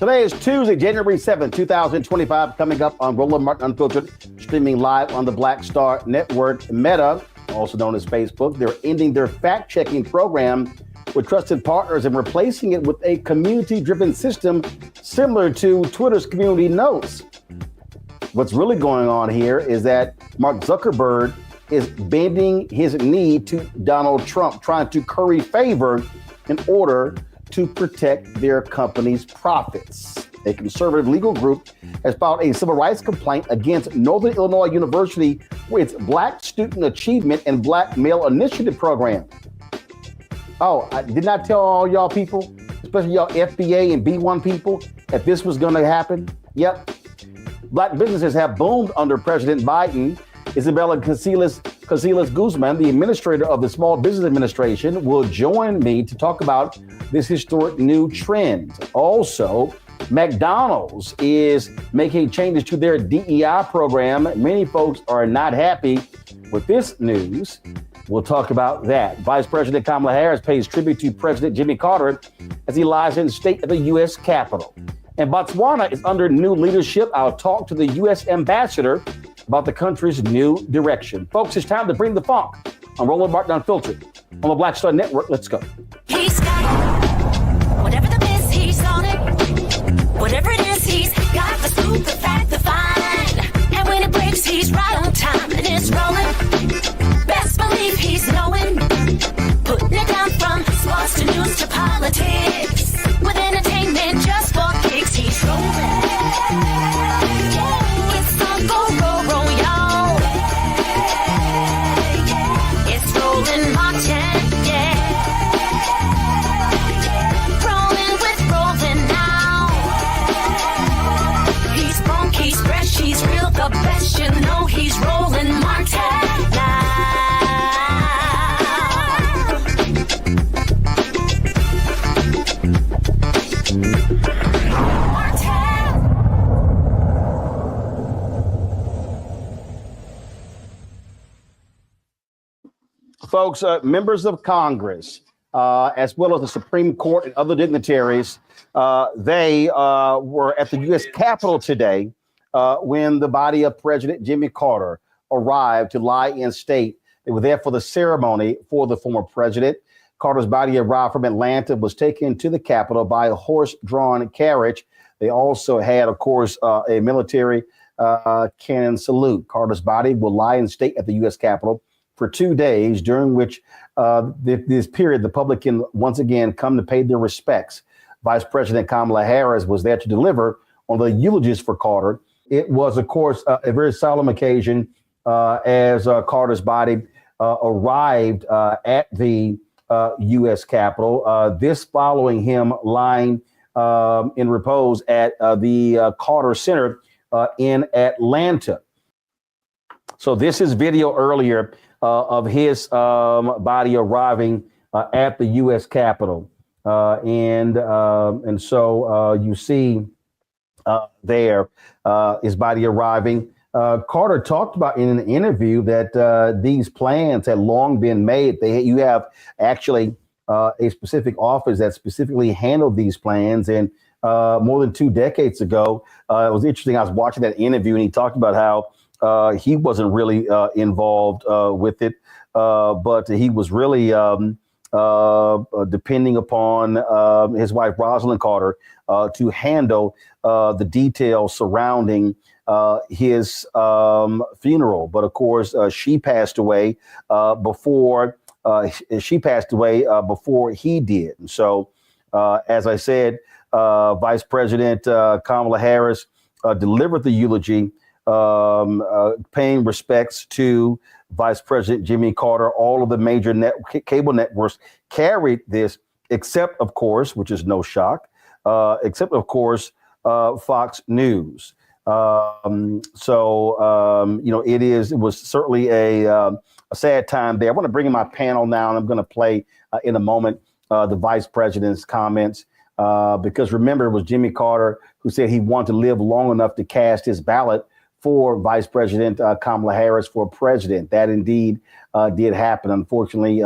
Today is Tuesday, January 7th, 2025, coming up on Roland Martin Unfiltered, streaming live on the Black Star Network. Meta, also known as Facebook, they're ending their fact-checking program with trusted partners and replacing it with a community-driven system similar to Twitter's community notes. What's really going on here is that Mark Zuckerberg is bending his knee to Donald Trump, trying to curry favor in order to protect their company's profits. A conservative legal group has filed a civil rights complaint against Northern Illinois University for its Black Student Achievement and Black Male Initiative program. Oh, I did not tell all y'all people, especially y'all FBA and B1 people, that this was going to happen. Yep. Black businesses have boomed under President Biden. Isabella Casillas Guzman, the administrator of the Small Business Administration, will join me to talk about this historic new trend. Also, McDonald's is making changes to their DEI program. Many folks are not happy with this news. We'll talk about that. Vice President Kamala Harris pays tribute to President Jimmy Carter as he lies in state at the U.S. Capitol. And Botswana is under new leadership. I'll talk to the U.S. ambassador about the country's new direction. Folks, it's time to bring the funk on Roland Martin Unfiltered on the Black Star Network. Let's go. He's got whatever the miss, he's on it. Whatever it is, he's got the scoop, the fact, the find. And when it breaks, he's right on time and it's rolling. Best believe he's knowing. Putting it down from sports to news to politics. With entertainment just for kicks, he's rolling. Yeah, it's on go, roll, y'all. It's Roland Martin, yeah. Rolling with Roland now. He's funk, he's fresh, he's real, the best, you know he's Roland Martin now. Folks, members of Congress, as well as the Supreme Court and other dignitaries, they were at the U.S. Capitol today when the body of President Jimmy Carter arrived to lie in state. They were there for the ceremony for the former president. Carter's body arrived from Atlanta, was taken to the Capitol by a horse-drawn carriage. They also had, of course, a military cannon salute. Carter's body will lie in state at the U.S. Capitol for 2 days, during which this period, the public can once again come to pay their respects. Vice President Kamala Harris was there to deliver on the eulogies for Carter. It was, of course, a very solemn occasion as Carter's body arrived at the U.S. Capitol. This following him lying in repose at the Carter Center in Atlanta. So this is video earlier of his body arriving at the U.S. Capitol. And so you see there his body arriving. Carter talked about in an interview that these plans had long been made. You have actually a specific office that specifically handled these plans. And more than 2 decades ago, it was interesting. I was watching that interview and he talked about how he wasn't really involved with it, but he was really depending upon his wife, Rosalind Carter, to handle the details surrounding his funeral. But of course, she passed away before he did. And so, as I said, Vice President Kamala Harris delivered the eulogy, paying respects to Vice President Jimmy Carter. All of the major cable networks carried this, except, of course, which is no shock, except, of course, Fox News. It was certainly a sad time there. I want to bring in my panel now, and I'm going to play in a moment the vice president's comments, because remember, it was Jimmy Carter who said he wanted to live long enough to cast his ballot for Vice President Kamala Harris for president. That indeed did happen. Unfortunately,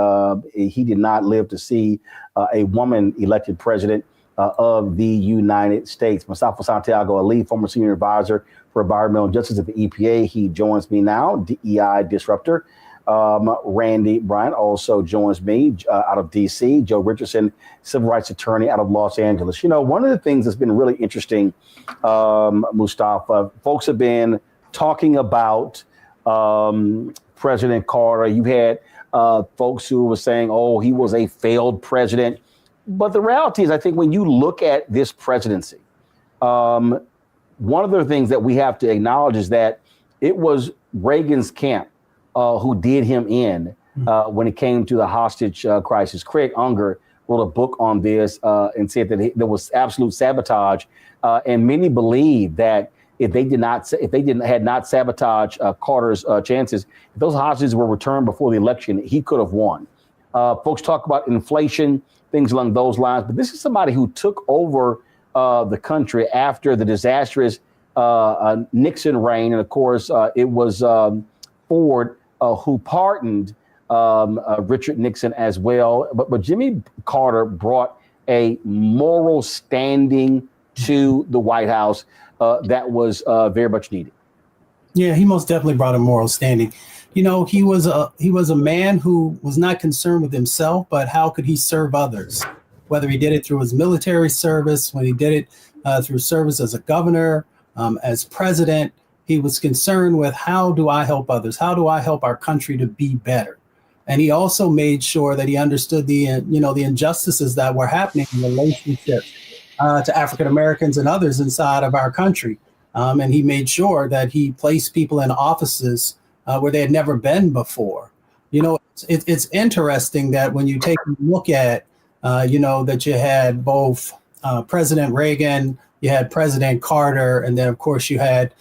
he did not live to see a woman elected president of the United States. Mustafa Santiago Ali, former senior advisor for environmental justice at the EPA. He joins me now, DEI disruptor. Randy Bryant also joins me out of D.C. Joe Richardson, civil rights attorney out of Los Angeles. You know, one of the things that's been really interesting, Mustafa, folks have been talking about President Carter. You've had folks who were saying, oh, he was a failed president. But the reality is, I think when you look at this presidency, one of the things that we have to acknowledge is that it was Reagan's camp who did him in when it came to the hostage crisis. Craig Unger wrote a book on this and said that there was absolute sabotage. And many believe that if they had not sabotaged Carter's chances, if those hostages were returned before the election, he could have won. Folks talk about inflation, things along those lines. But this is somebody who took over the country after the disastrous Nixon reign. And of course, it was Ford who pardoned Richard Nixon as well. But Jimmy Carter brought a moral standing to the White House that was very much needed. Yeah, he most definitely brought a moral standing. You know, he was a man who was not concerned with himself, but how could he serve others? Whether he did it through his military service, when he did it through service as a governor, as president, he was concerned with how do I help others? How do I help our country to be better? And he also made sure that he understood the injustices that were happening in relationship to African Americans and others inside of our country. And he made sure that he placed people in offices where they had never been before. You know, it's interesting that when you take a look at, that you had both President Reagan, you had President Carter, and then, of course, you had,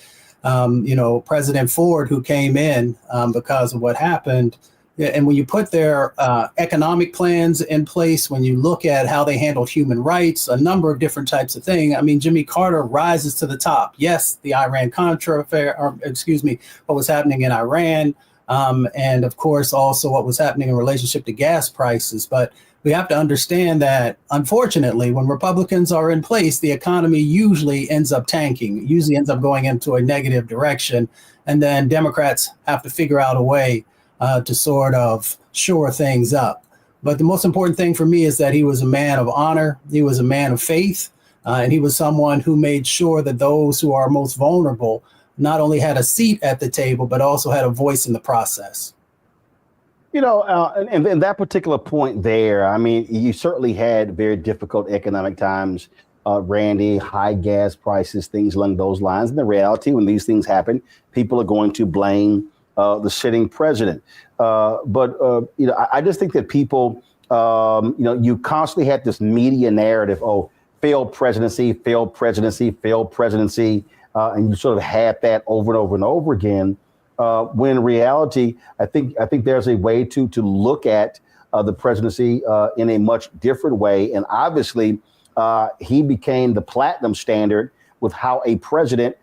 President Ford, who came in because of what happened. And when you put their economic plans in place, when you look at how they handled human rights, a number of different types of things, I mean, Jimmy Carter rises to the top. Yes, the Iran-Contra affair, what was happening in Iran, and of course, also what was happening in relationship to gas prices. But we have to understand that, unfortunately, when Republicans are in place, the economy usually ends up tanking, usually ends up going into a negative direction. And then Democrats have to figure out a way to sort of shore things up. But the most important thing for me is that he was a man of honor. He was a man of faith. And he was someone who made sure that those who are most vulnerable not only had a seat at the table, but also had a voice in the process. You know, and that particular point there, I mean, you certainly had very difficult economic times, Randy, high gas prices, things along those lines. And the reality, when these things happen, people are going to blame the sitting president. I just think that people, you constantly had this media narrative, failed presidency, failed presidency, failed presidency. And you sort of had that over and over and over again. When in reality, I think there's a way to look at the presidency in a much different way. And obviously, he became the platinum standard with how a president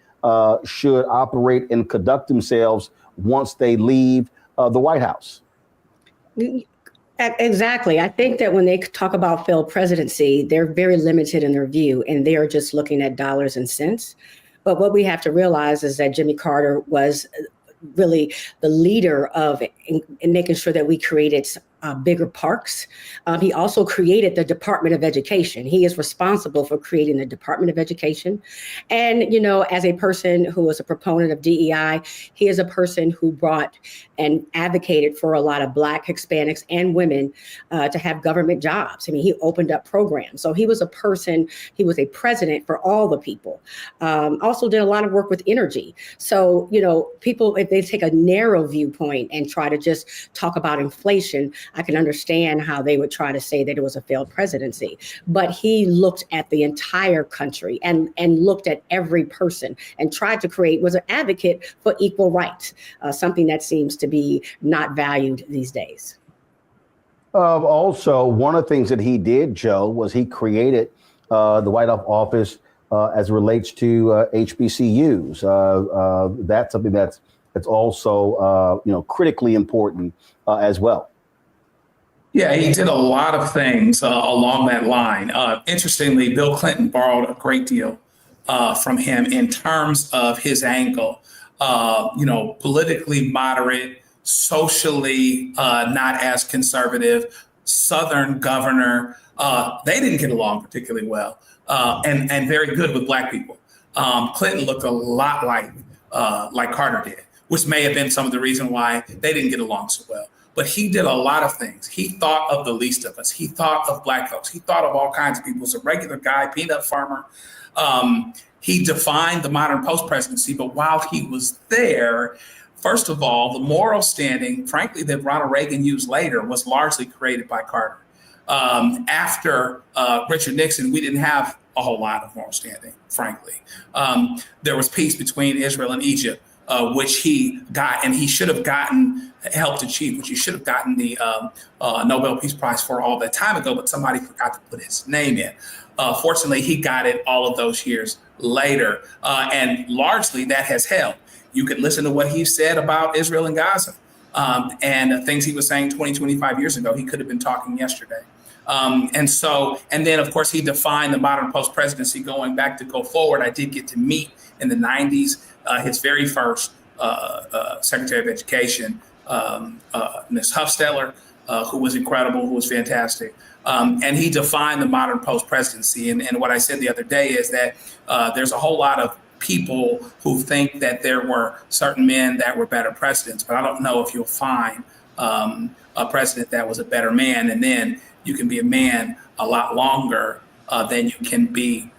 should operate and conduct themselves once they leave the White House. Exactly. I think that when they talk about failed presidency, they're very limited in their view, and they are just looking at dollars and cents. But what we have to realize is that Jimmy Carter was really the leader of in making sure that we created bigger parks. He also created the Department of Education. He is responsible for creating the Department of Education. And, as a person who was a proponent of DEI, he is a person who brought and advocated for a lot of Black, Hispanics, and women to have government jobs. I mean, he opened up programs. So he was a president for all the people. Also did a lot of work with energy. So, people, if they take a narrow viewpoint and try to just talk about inflation, I can understand how they would try to say that it was a failed presidency. But he looked at the entire country and looked at every person and tried to was an advocate for equal rights, something that seems to be not valued these days. Also, one of the things that he did, Joe, was he created the White House office as it relates to HBCUs. That's something that's also critically important as well. Yeah, he did a lot of things along that line. Interestingly, Bill Clinton borrowed a great deal from him in terms of his angle. Politically moderate, socially not as conservative, Southern governor. They didn't get along particularly well, and very good with Black people. Clinton looked a lot like Carter did, which may have been some of the reason why they didn't get along so well. But he did a lot of things. He thought of the least of us. He thought of Black folks. He thought of all kinds of people. He was a regular guy, peanut farmer. He defined the modern post-presidency. But while he was there, first of all, the moral standing, frankly, that Ronald Reagan used later was largely created by Carter. After Richard Nixon, we didn't have a whole lot of moral standing, frankly. There was peace between Israel and Egypt, which he got, and he should have helped achieve, which he should have gotten the Nobel Peace Prize for all that time ago, but somebody forgot to put his name in. Fortunately, he got it all of those years later, and largely that has held. You could listen to what he said about Israel and Gaza, and things he was saying 20, 25 years ago. He could have been talking yesterday. And then, of course, he defined the modern post-presidency going back to go forward. I did get to meet in the 90s his very first Secretary of Education, Ms. Huffstetter, who was incredible, who was fantastic. And he defined the modern post-presidency. And what I said the other day is that there's a whole lot of people who think that there were certain men that were better presidents, but I don't know if you'll find a president that was a better man. And then you can be a man a lot longer than you can be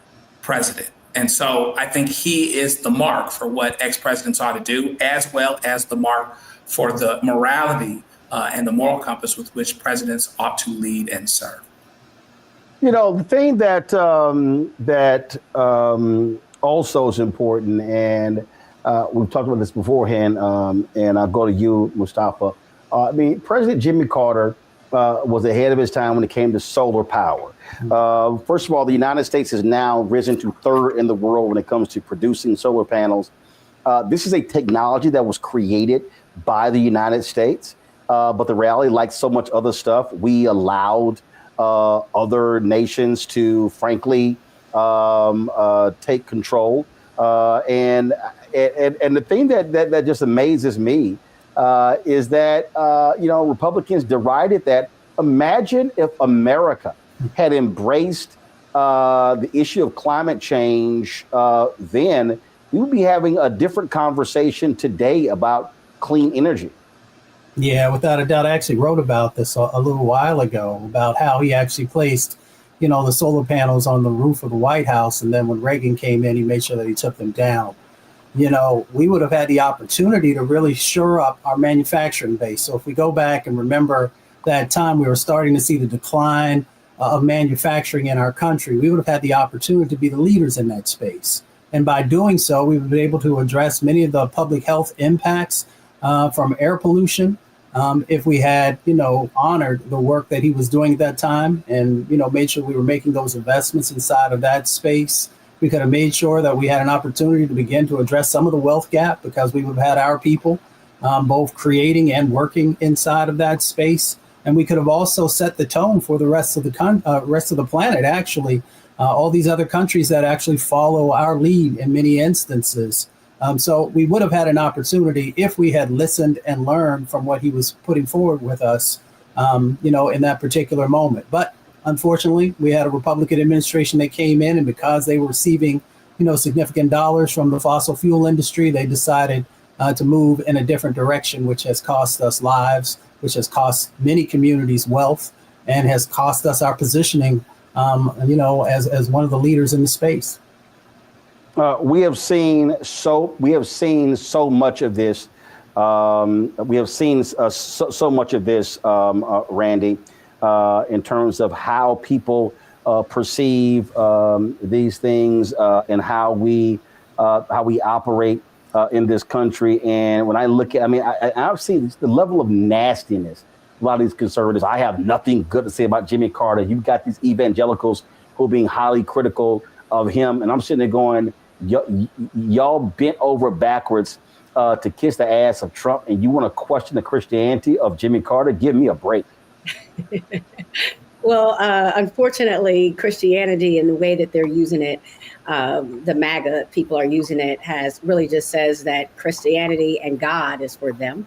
president. And so I think he is the mark for what ex-presidents ought to do, as well as the mark for the morality and the moral compass with which presidents ought to lead and serve. You know, the thing that also is important, and we've talked about this beforehand, and I'll go to you, Mustafa. President Jimmy Carter was ahead of his time when it came to solar power. First of all, the United States has now risen to third in the world when it comes to producing solar panels. This is a technology that was created by the United States. But the reality, like so much other stuff, we allowed other nations to, frankly, take control. And the thing that just amazes me is that, Republicans derided that. Imagine if America had embraced the issue of climate change, then we would be having a different conversation today about clean energy. Yeah, without a doubt. I actually wrote about this a little while ago, about how he actually placed, the solar panels on the roof of the White House. And then when Reagan came in, he made sure that he took them down. We would have had the opportunity to really shore up our manufacturing base. So if we go back and remember that time we were starting to see the decline of manufacturing in our country, we would have had the opportunity to be the leaders in that space. And by doing so, we would be able to address many of the public health impacts from air pollution. If we had, honored the work that he was doing at that time and, made sure we were making those investments inside of that space, we could have made sure that we had an opportunity to begin to address some of the wealth gap, because we would have had our people both creating and working inside of that space. And we could have also set the tone for the rest of the planet, actually, all these other countries that actually follow our lead in many instances. So we would have had an opportunity if we had listened and learned from what he was putting forward with us, in that particular moment. But unfortunately, we had a Republican administration that came in, and because they were receiving, significant dollars from the fossil fuel industry, they decided to move in a different direction, which has cost us lives, which has cost many communities wealth, and has cost us our positioning, as one of the leaders in the space. We have seen so much of this. We have seen so much of this, Randy, in terms of how people perceive these things and how we operate in this country. And when I look at, I've seen the level of nastiness. A lot of these conservatives, I have nothing good to say about Jimmy Carter. You've got these evangelicals who are being highly critical of him, and I'm sitting there going, y'all bent over backwards to kiss the ass of Trump, and you want to question the Christianity of Jimmy Carter? Give me a break. Well, unfortunately, Christianity and the way that they're using it, the MAGA people are using it, has really just says that Christianity and God is for them,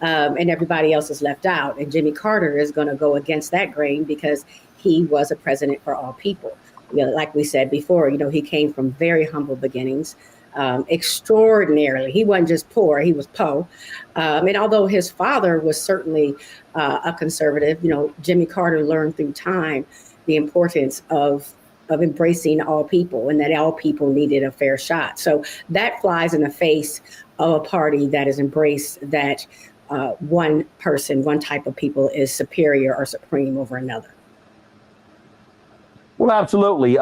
and everybody else is left out. And Jimmy Carter is going to go against that grain because he was a president for all people. You know, like we said before, you know, he came from very humble beginnings. Extraordinarily, he wasn't just poor; he was po. And although his father was certainly a conservative, you know, Jimmy Carter learned through time the importance of embracing all people, and that all people needed a fair shot. So that flies in the face of a party that has embraced that one person, one type of people is superior or supreme over another. Well, absolutely.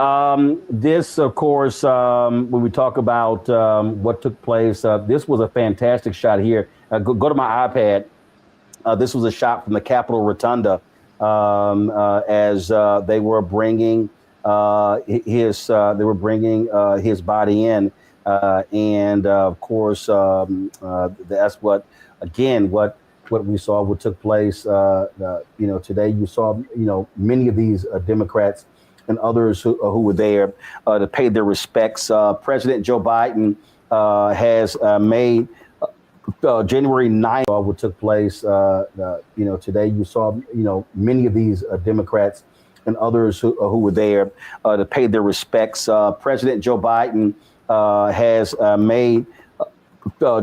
This, of course, when we talk about what took place, this was a fantastic shot here. Go to my iPad. This was a shot from the Capitol Rotunda as they were bringing his body in, and of course, that's what again what we saw, what took place. You know, today you saw many of these Democrats and others who were there to pay their respects. President Joe Biden has made January 9th, what took place. Today you saw many of these Democrats and others who were there to pay their respects. President Joe Biden has made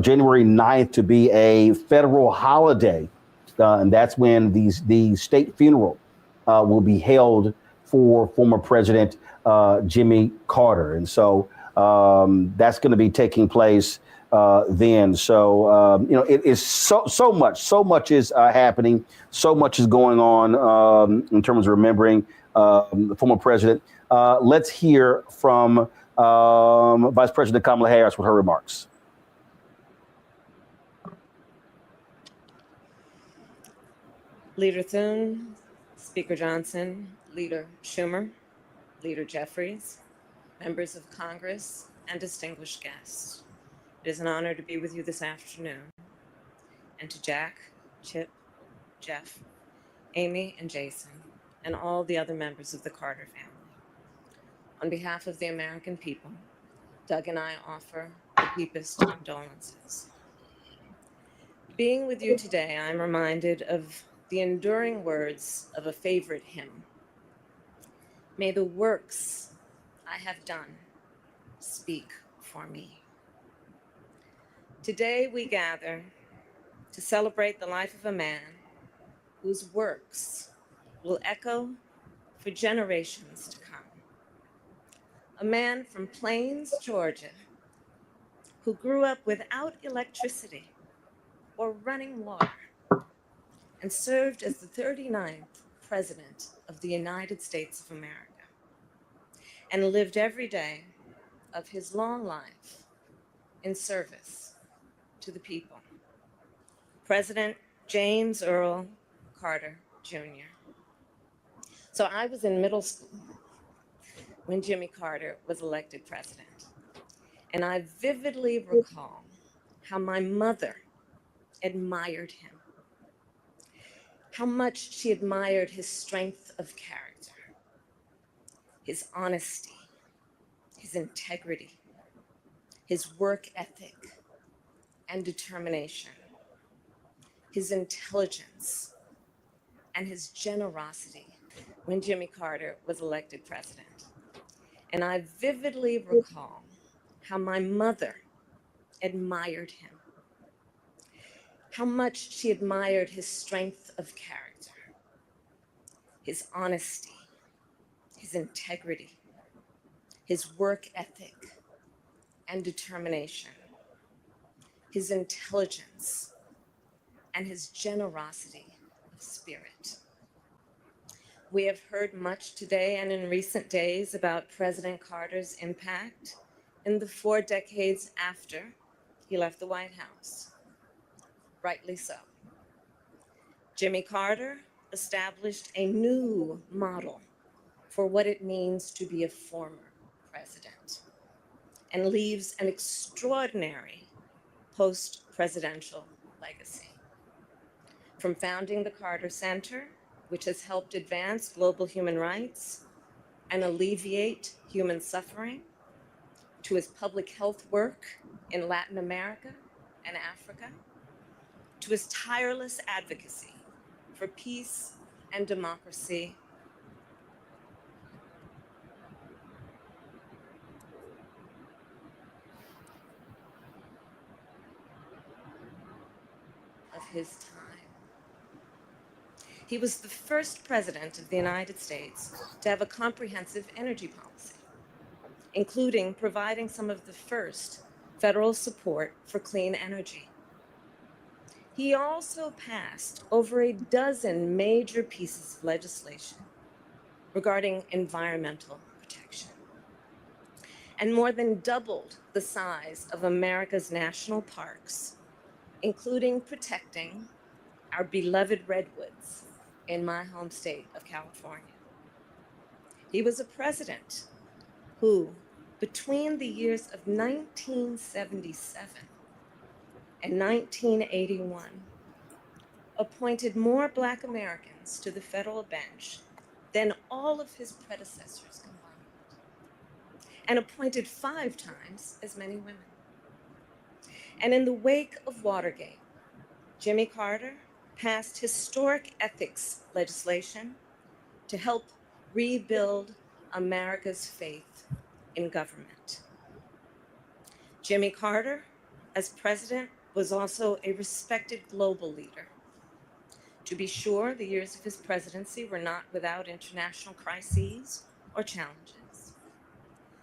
January 9th to be a federal holiday, and that's when the state funeral will be held for former President Jimmy Carter. And so that's going to be taking place then. So, it is so much is happening. So much is going on in terms of remembering the former president. Let's hear from Vice President Kamala Harris with her remarks. Leader Thune, Speaker Johnson, Leader Schumer, Leader Jeffries, members of Congress, and distinguished guests. It is an honor to be with you this afternoon. And to Jack, Chip, Jeff, Amy, and Jason, and all the other members of the Carter family. On behalf of the American people, Doug and I offer the deepest condolences. Being with you today, I'm reminded of the enduring words of a favorite hymn. May the works I have done speak for me. Today we gather to celebrate the life of a man whose works will echo for generations to come. A man from Plains, Georgia, who grew up without electricity or running water and served as the 39th President of the United States of America, and lived every day of his long life in service to the people. President James Earl Carter, Jr. So I was in middle school when Jimmy Carter was elected president, and I vividly recall how my mother admired him, how much she admired his strength of character, his honesty, his integrity, his work ethic and determination, his intelligence, and his generosity when Jimmy Carter was elected president. And I vividly recall how my mother admired him, how much she admired his strength of character, his honesty, his integrity, his work ethic and determination, his intelligence, and his generosity of spirit. We have heard much today and in recent days about President Carter's impact in the 4 decades after he left the White House. Rightly so. Jimmy Carter established a new model for what it means to be a former president, and leaves an extraordinary post-presidential legacy. From founding the Carter Center which has helped advance global human rights and alleviate human suffering, to his public health work in Latin America and Africa, to his tireless advocacy for peace and democracy of his time. He was the first president of the United States to have a comprehensive energy policy, including providing some of the first federal support for clean energy. He also passed over a dozen major pieces of legislation regarding environmental protection, and more than doubled the size of America's national parks, including protecting our beloved redwoods in my home state of California. He was a president who, between the years of 1977 and 1981, appointed more Black Americans to the federal bench than all of his predecessors combined, and appointed 5 times as many women. And in the wake of Watergate, Jimmy Carter passed historic ethics legislation to help rebuild America's faith in government. Jimmy Carter, as president, was also a respected global leader. To be sure, the years of his presidency were not without international crises or challenges,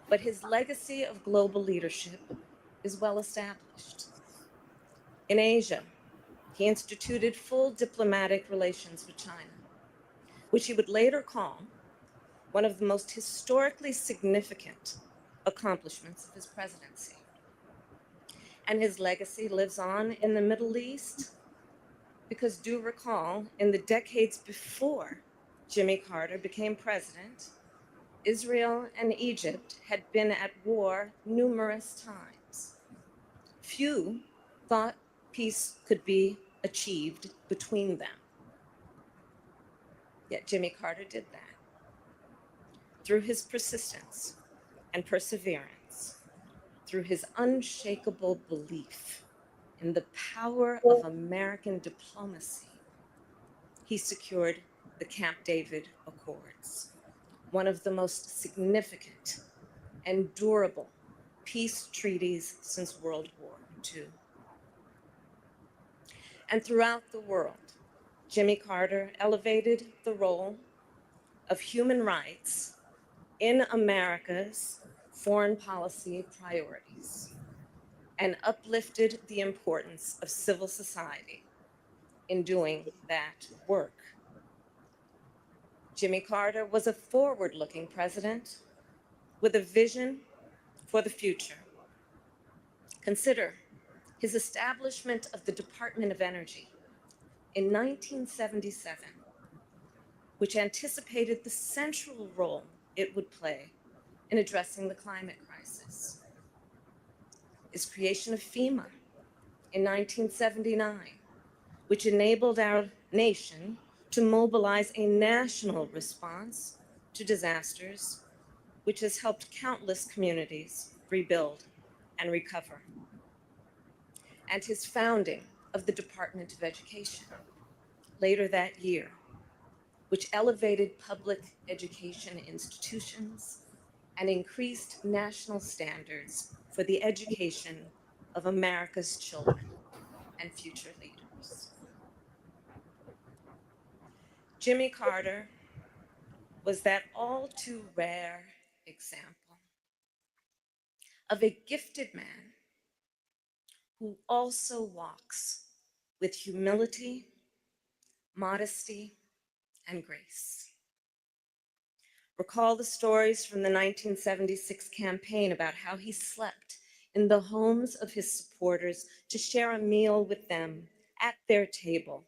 but his legacy of global leadership is well established. In Asia, he instituted full diplomatic relations with China, which he would later call one of the most historically significant accomplishments of his presidency. And his legacy lives on in the Middle East because, do recall, in the decades before Jimmy Carter became president, Israel and Egypt had been at war numerous times. Few thought peace could be achieved between them. Yet Jimmy Carter did that. Through his persistence and perseverance, through his unshakable belief in the power of American diplomacy, he secured the Camp David Accords, one of the most significant and durable peace treaties since World War II. And throughout the world, Jimmy Carter elevated the role of human rights in America's foreign policy priorities and uplifted the importance of civil society in doing that work. Jimmy Carter was a forward-looking president with a vision for the future. Consider his establishment of the Department of Energy in 1977, which anticipated the central role it would play in addressing the climate crisis. His creation of FEMA in 1979, which enabled our nation to mobilize a national response to disasters, which has helped countless communities rebuild and recover. And his founding of the Department of Education later that year, which elevated public education institutions and increased national standards for the education of America's children and future leaders. Jimmy Carter was that all too rare example of a gifted man who also walks with humility, modesty, and grace. Recall the stories from the 1976 campaign about how he slept in the homes of his supporters to share a meal with them at their table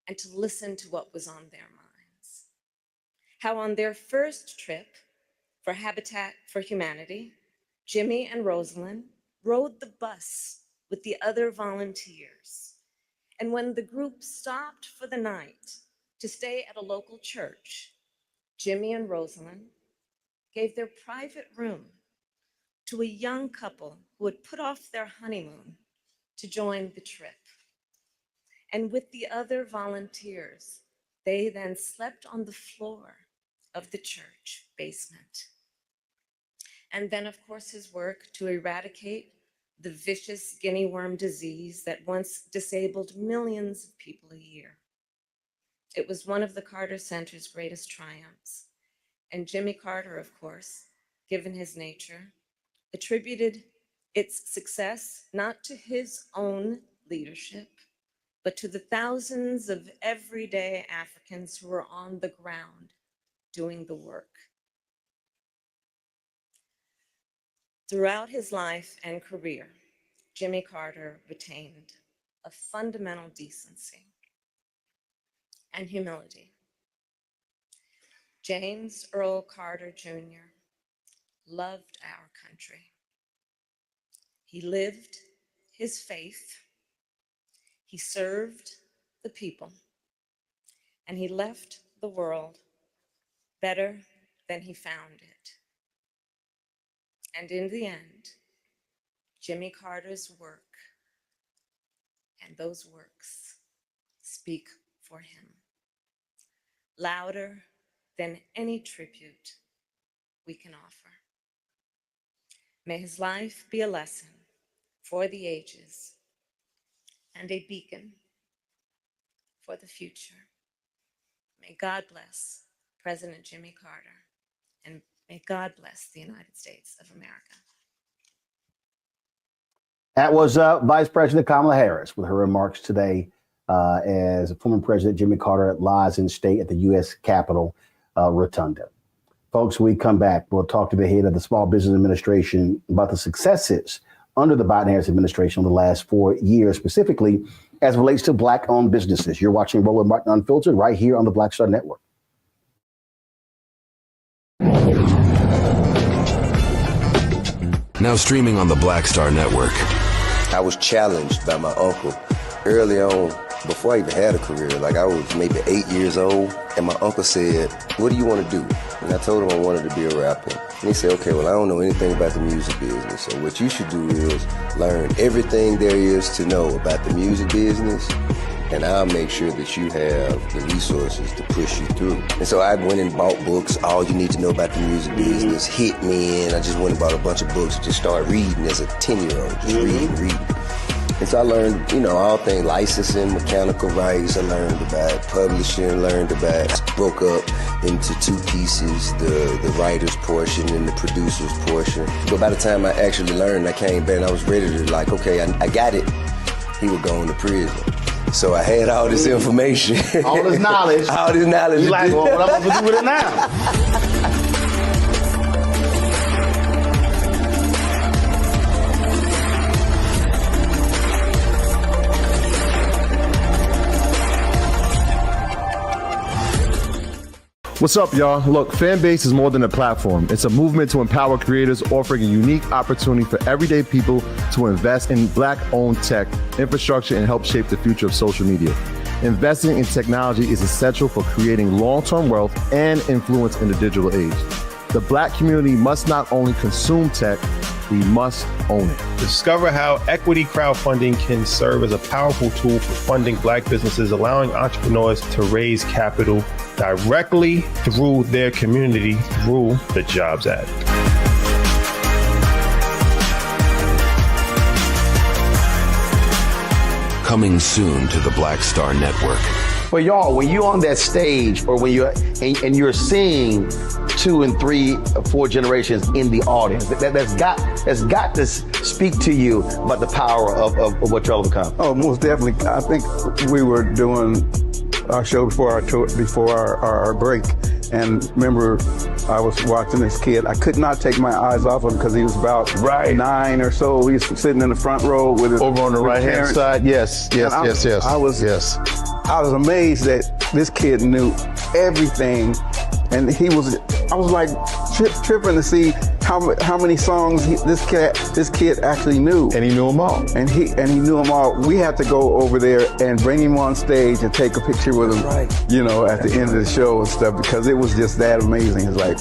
and to listen to what was on their minds. How on their first trip for Habitat for Humanity, Jimmy and Rosalind rode the bus with the other volunteers. And when the group stopped for the night to stay at a local church, Jimmy and Rosalind gave their private room to a young couple who had put off their honeymoon to join the trip. And with the other volunteers, they then slept on the floor of the church basement. And then, of course, his work to eradicate the vicious guinea worm disease that once disabled millions of people a year. It was one of the Carter Center's greatest triumphs. And Jimmy Carter, of course, given his nature, attributed its success not to his own leadership, but to the thousands of everyday Africans who were on the ground doing the work. Throughout his life and career, Jimmy Carter retained a fundamental decency and humility. James Earl Carter Jr. loved our country. He lived his faith, he served the people, and he left the world better than he found it. And in the end, Jimmy Carter's work and those works speak for him, louder than any tribute we can offer. May his life be a lesson for the ages and a beacon for the future. May God bless President Jimmy Carter, and may God bless the United States of America. That was Vice President Kamala Harris with her remarks today as former President Jimmy Carter lies in state at the U.S. Capitol Rotunda. Folks, when we come back, we'll talk to the head of the Small Business Administration about the successes under the Biden-Harris administration over the last 4 years, specifically as it relates to Black-owned businesses. You're watching Roland Martin Unfiltered right here on the Black Star Network. Now streaming on the Black Star Network. I was challenged by my uncle early on, before I even had a career. Like, I was maybe 8 years old, and my uncle said, "What do you want to do?" And I told him I wanted to be a rapper. And he said, "Okay, well, I don't know anything about the music business, so what you should do is learn everything there is to know about the music business, and I'll make sure that you have the resources to push you through." And so I went and bought books, All You Need to Know About the Music Business, hit me in. I just went and bought a bunch of books, just started reading as a 10-year-old, just reading. And so I learned, all things licensing, mechanical rights. I learned about publishing, broke up into two pieces, the writer's portion and the producer's portion. But by the time I actually learned, I came back and I was ready to okay, I got it. He was going to prison. So I had all this information. All this knowledge. You're like, well, what am I going to do with it now? What's up, y'all? Look, Fanbase is more than a platform. It's a movement to empower creators, offering a unique opportunity for everyday people to invest in Black-owned tech, infrastructure, and help shape the future of social media. Investing in technology is essential for creating long-term wealth and influence in the digital age. The Black community must not only consume tech, we must own it. Discover how equity crowdfunding can serve as a powerful tool for funding Black businesses, allowing entrepreneurs to raise capital directly through their community through the Jobs Act. Coming soon to the Black Star Network. Well, y'all, when you're on that stage or when you're and you're seeing 2 and 3 or 4 generations in the audience, that's got to speak to you about the power of what y'all have become. Oh, most definitely. I think we were doing our show before our tour, before our break, and remember I was watching this kid. I could not take my eyes off him because he was about 9 or so. He was sitting in the front row with his over on the right hand side. Yes. I was amazed that this kid knew everything, and he was I was like tripping to see how many songs this kid actually knew. And he knew them all. And he knew them all. We had to go over there and bring him on stage and take a picture with him, you know, at the end of the show and stuff, because it was just that amazing. It's like,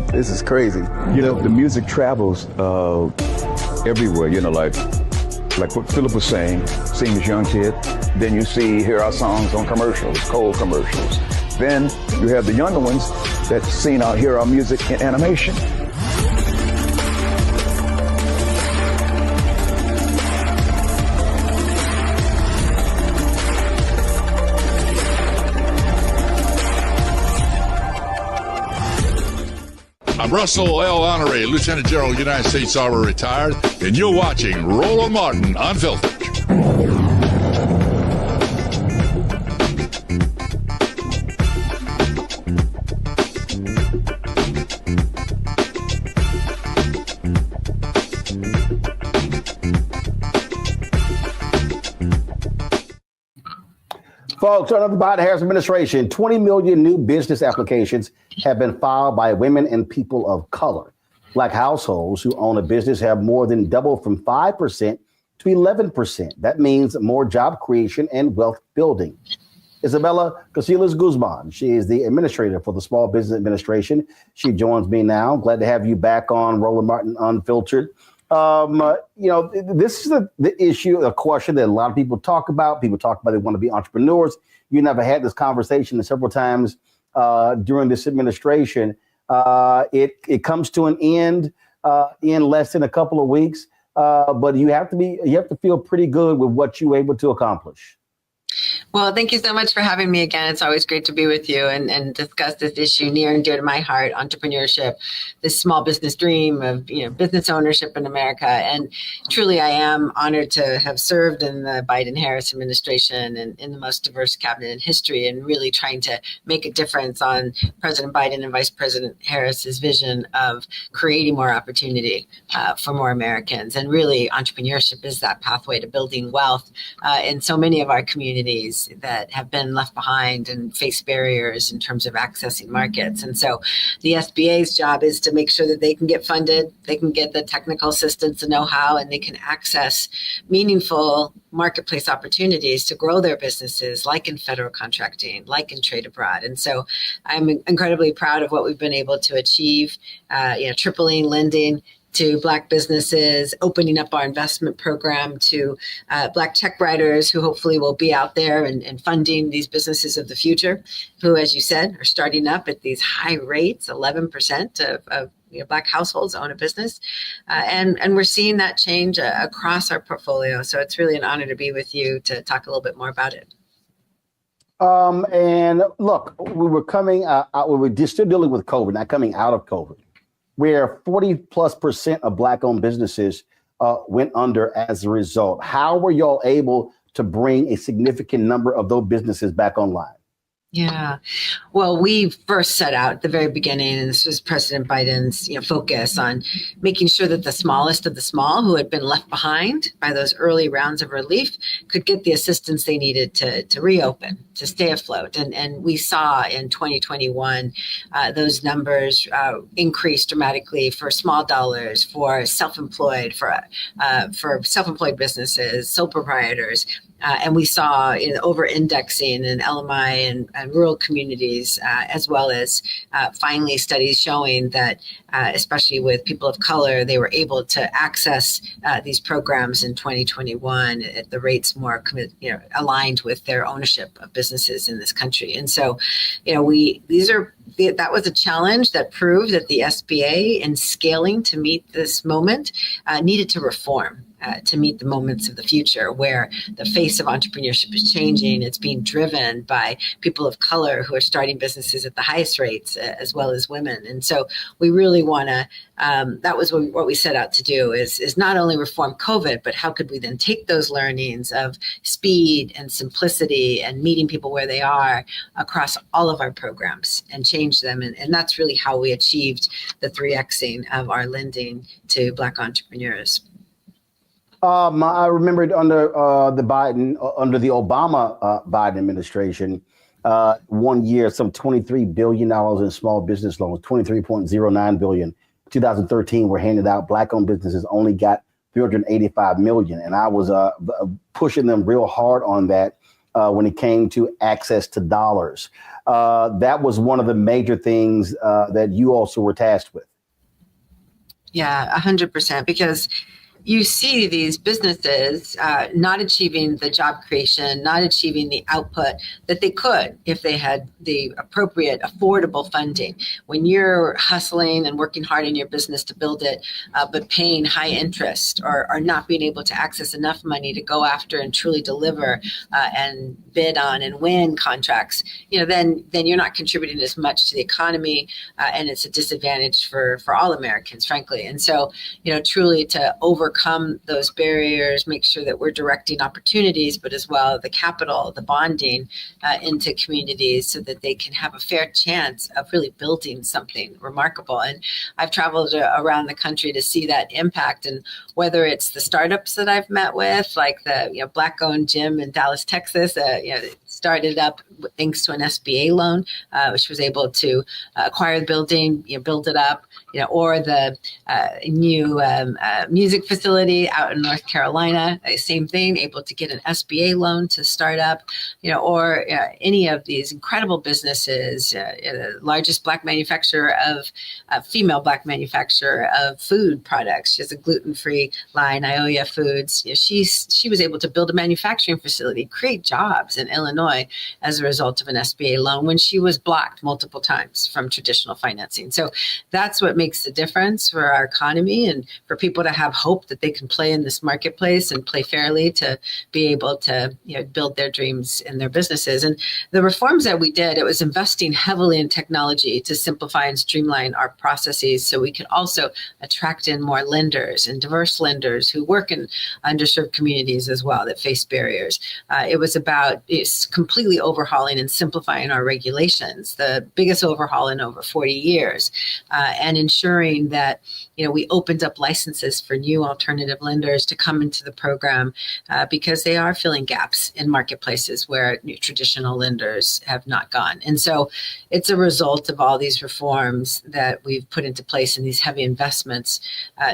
this is crazy. You know, the music travels everywhere, you know, like what Philip was saying, seeing this young kid, then you hear our songs on commercials, cold commercials. Then you have the younger ones that hear our music in animation. I'm Russell L. Honoré, Lieutenant General, United States Army, retired, and you're watching Roland Martin Unfiltered. Folks, under the Biden-Harris administration, 20 million new business applications have been filed by women and people of color. Black households who own a business have more than doubled from 5% to 11%. That means more job creation and wealth building. Isabella Casillas Guzman, she is the administrator for the Small Business Administration. She joins me now. Glad to have you back on Roland Martin Unfiltered. You know, this is the issue, a question that a lot of people talk about. People talk about they want to be entrepreneurs. You and I have had this conversation several times during this administration. It comes to an end in less than a couple of weeks, but you have to feel pretty good with what you were able to accomplish. Well, thank you so much for having me again. It's always great to be with you and discuss this issue near and dear to my heart, entrepreneurship, this small business dream of, you know, business ownership in America. And truly, I am honored to have served in the Biden-Harris administration and in the most diverse cabinet in history, and really trying to make a difference on President Biden and Vice President Harris's vision of creating more opportunity for more Americans. And really, entrepreneurship is that pathway to building wealth in so many of our communities that have been left behind and face barriers in terms of accessing markets. And so the SBA's job is to make sure that they can get funded, they can get the technical assistance and know-how, and they can access meaningful marketplace opportunities to grow their businesses, like in federal contracting, like in trade abroad. And so I'm incredibly proud of what we've been able to achieve, tripling lending to Black businesses, opening up our investment program to Black tech writers who hopefully will be out there and funding these businesses of the future, who, as you said, are starting up at these high rates. 11% of Black households own a business. And we're seeing that change across our portfolio. So it's really an honor to be with you to talk a little bit more about it. And look, we were coming out, we were just still dealing with COVID, not coming out of COVID, where 40+% of Black-owned businesses went under as a result. How were y'all able to bring a significant number of those businesses back online? Yeah, well, we first set out at the very beginning, and this was President Biden's focus on making sure that the smallest of the small, who had been left behind by those early rounds of relief, could get the assistance they needed to reopen, to stay afloat. And we saw in 2021 those numbers increase dramatically for small dollars, for self-employed, for self-employed businesses, sole proprietors. And we saw over-indexing in LMI and rural communities, as well as finally studies showing that, especially with people of color, they were able to access these programs in 2021 at the rates more aligned with their ownership of businesses in this country. And so, that was a challenge that proved that the SBA, in scaling to meet this moment, needed to reform. To meet the moments of the future where the face of entrepreneurship is changing. It's being driven by people of color who are starting businesses at the highest rates, as well as women. And so we really want to, that was what we set out to do, is not only reform COVID, but how could we then take those learnings of speed and simplicity and meeting people where they are across all of our programs and change them. And that's really how we achieved the 3Xing of our lending to Black entrepreneurs. I remembered under the Obama Biden administration, 1 year, some $23 billion in small business loans, 23.09 billion. 2013 were handed out. Black-owned businesses only got 385 million. And I was pushing them real hard on that when it came to access to dollars. That was one of the major things that you also were tasked with. Yeah, 100%, because you see these businesses not achieving the job creation, not achieving the output that they could if they had the appropriate, affordable funding. When you're hustling and working hard in your business to build it, but paying high interest or not being able to access enough money to go after and truly deliver and bid on and win contracts, then you're not contributing as much to the economy, and it's a disadvantage for all Americans, frankly. And so, truly to overcome those barriers, make sure that we're directing opportunities, but as well the capital, the bonding into communities so that they can have a fair chance of really building something remarkable. And I've traveled around the country to see that impact. And whether it's the startups that I've met with, like the Black-owned gym in Dallas, Texas, started up thanks to an SBA loan, which was able to acquire the building, build it up, or the new music facility out in North Carolina, same thing, able to get an SBA loan to start up, or any of these incredible businesses, the largest female Black manufacturer of food products. She has a gluten-free line, Ioya Foods. She was able to build a manufacturing facility, create jobs in Illinois as a result of an SBA loan when she was blocked multiple times from traditional financing. So that's what makes the difference for our economy and for people to have hope that they can play in this marketplace and play fairly to be able to build their dreams and their businesses. And the reforms that we did, it was investing heavily in technology to simplify and streamline our processes so we could also attract in more lenders and diverse lenders who work in underserved communities as well that face barriers. It was about completely overhauling and simplifying our regulations, the biggest overhaul in over 40 years, and ensuring that we opened up licenses for new alternative lenders to come into the program because they are filling gaps in marketplaces where traditional lenders have not gone. And so it's a result of all these reforms that we've put into place and these heavy investments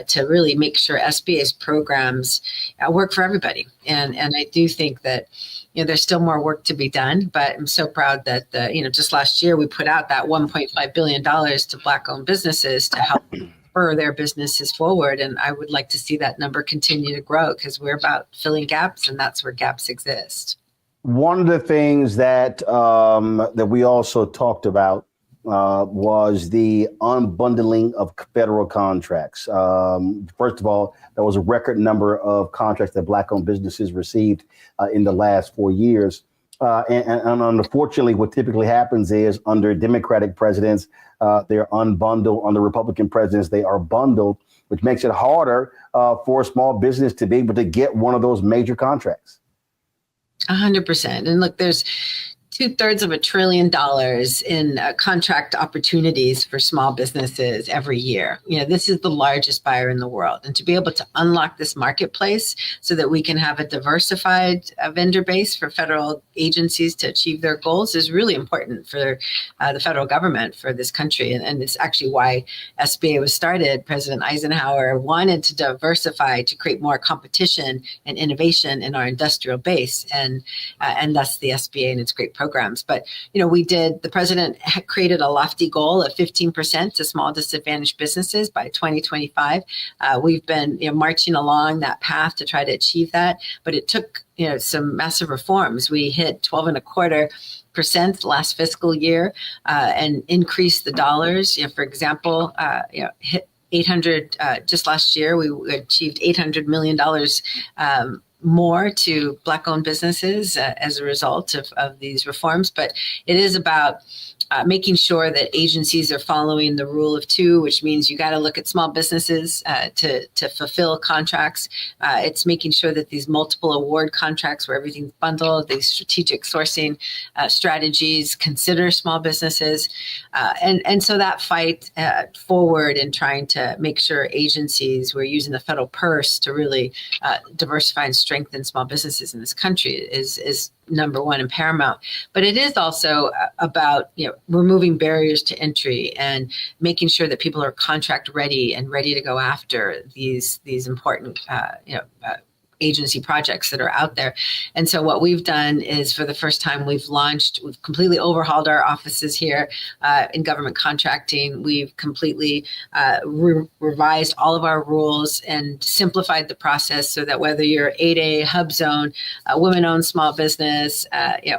to really make sure SBA's programs work for everybody. And I do think that there's still more work to be done, but I'm so proud that just last year we put out that $1.5 billion to Black-owned businesses to help spur their businesses forward. And I would like to see that number continue to grow because we're about filling gaps, and that's where gaps exist. One of the things that that we also talked about was the unbundling of federal contracts. First of all, there was a record number of contracts that Black-owned businesses received in the last 4 years. And unfortunately, what typically happens is under Democratic presidents, they're unbundled. Under Republican presidents, they are bundled, which makes it harder for a small business to be able to get one of those major contracts. 100%. And look, there's $2/3 of $1 trillion in contract opportunities for small businesses every year. This is the largest buyer in the world. And to be able to unlock this marketplace so that we can have a diversified vendor base for federal agencies to achieve their goals is really important for the federal government for this country. And it's actually why SBA was started. President Eisenhower wanted to diversify to create more competition and innovation in our industrial base, and thus the SBA and its great programs. But, the president created a lofty goal of 15% to small disadvantaged businesses by 2025. We've been marching along that path to try to achieve that, but it took some massive reforms. We hit 12.25% last fiscal year and increased the dollars. For example, hit 800 just last year. We achieved $800 million more to Black-owned businesses as a result of these reforms. But it is about making sure that agencies are following the rule of two, which means you got to look at small businesses to fulfill contracts. It's making sure that these multiple award contracts where everything's bundled, these strategic sourcing strategies consider small businesses. And so that fight forward in trying to make sure agencies, we're using the federal purse to really diversify and strengthen small businesses in this country is number one and paramount. But it is also about, removing barriers to entry and making sure that people are contract ready and ready to go after these important, agency projects that are out there. And so what we've done is, for the first time, we've completely overhauled our offices here in government contracting. We've completely revised all of our rules and simplified the process so that whether you're 8A, hub zone, women-owned small business,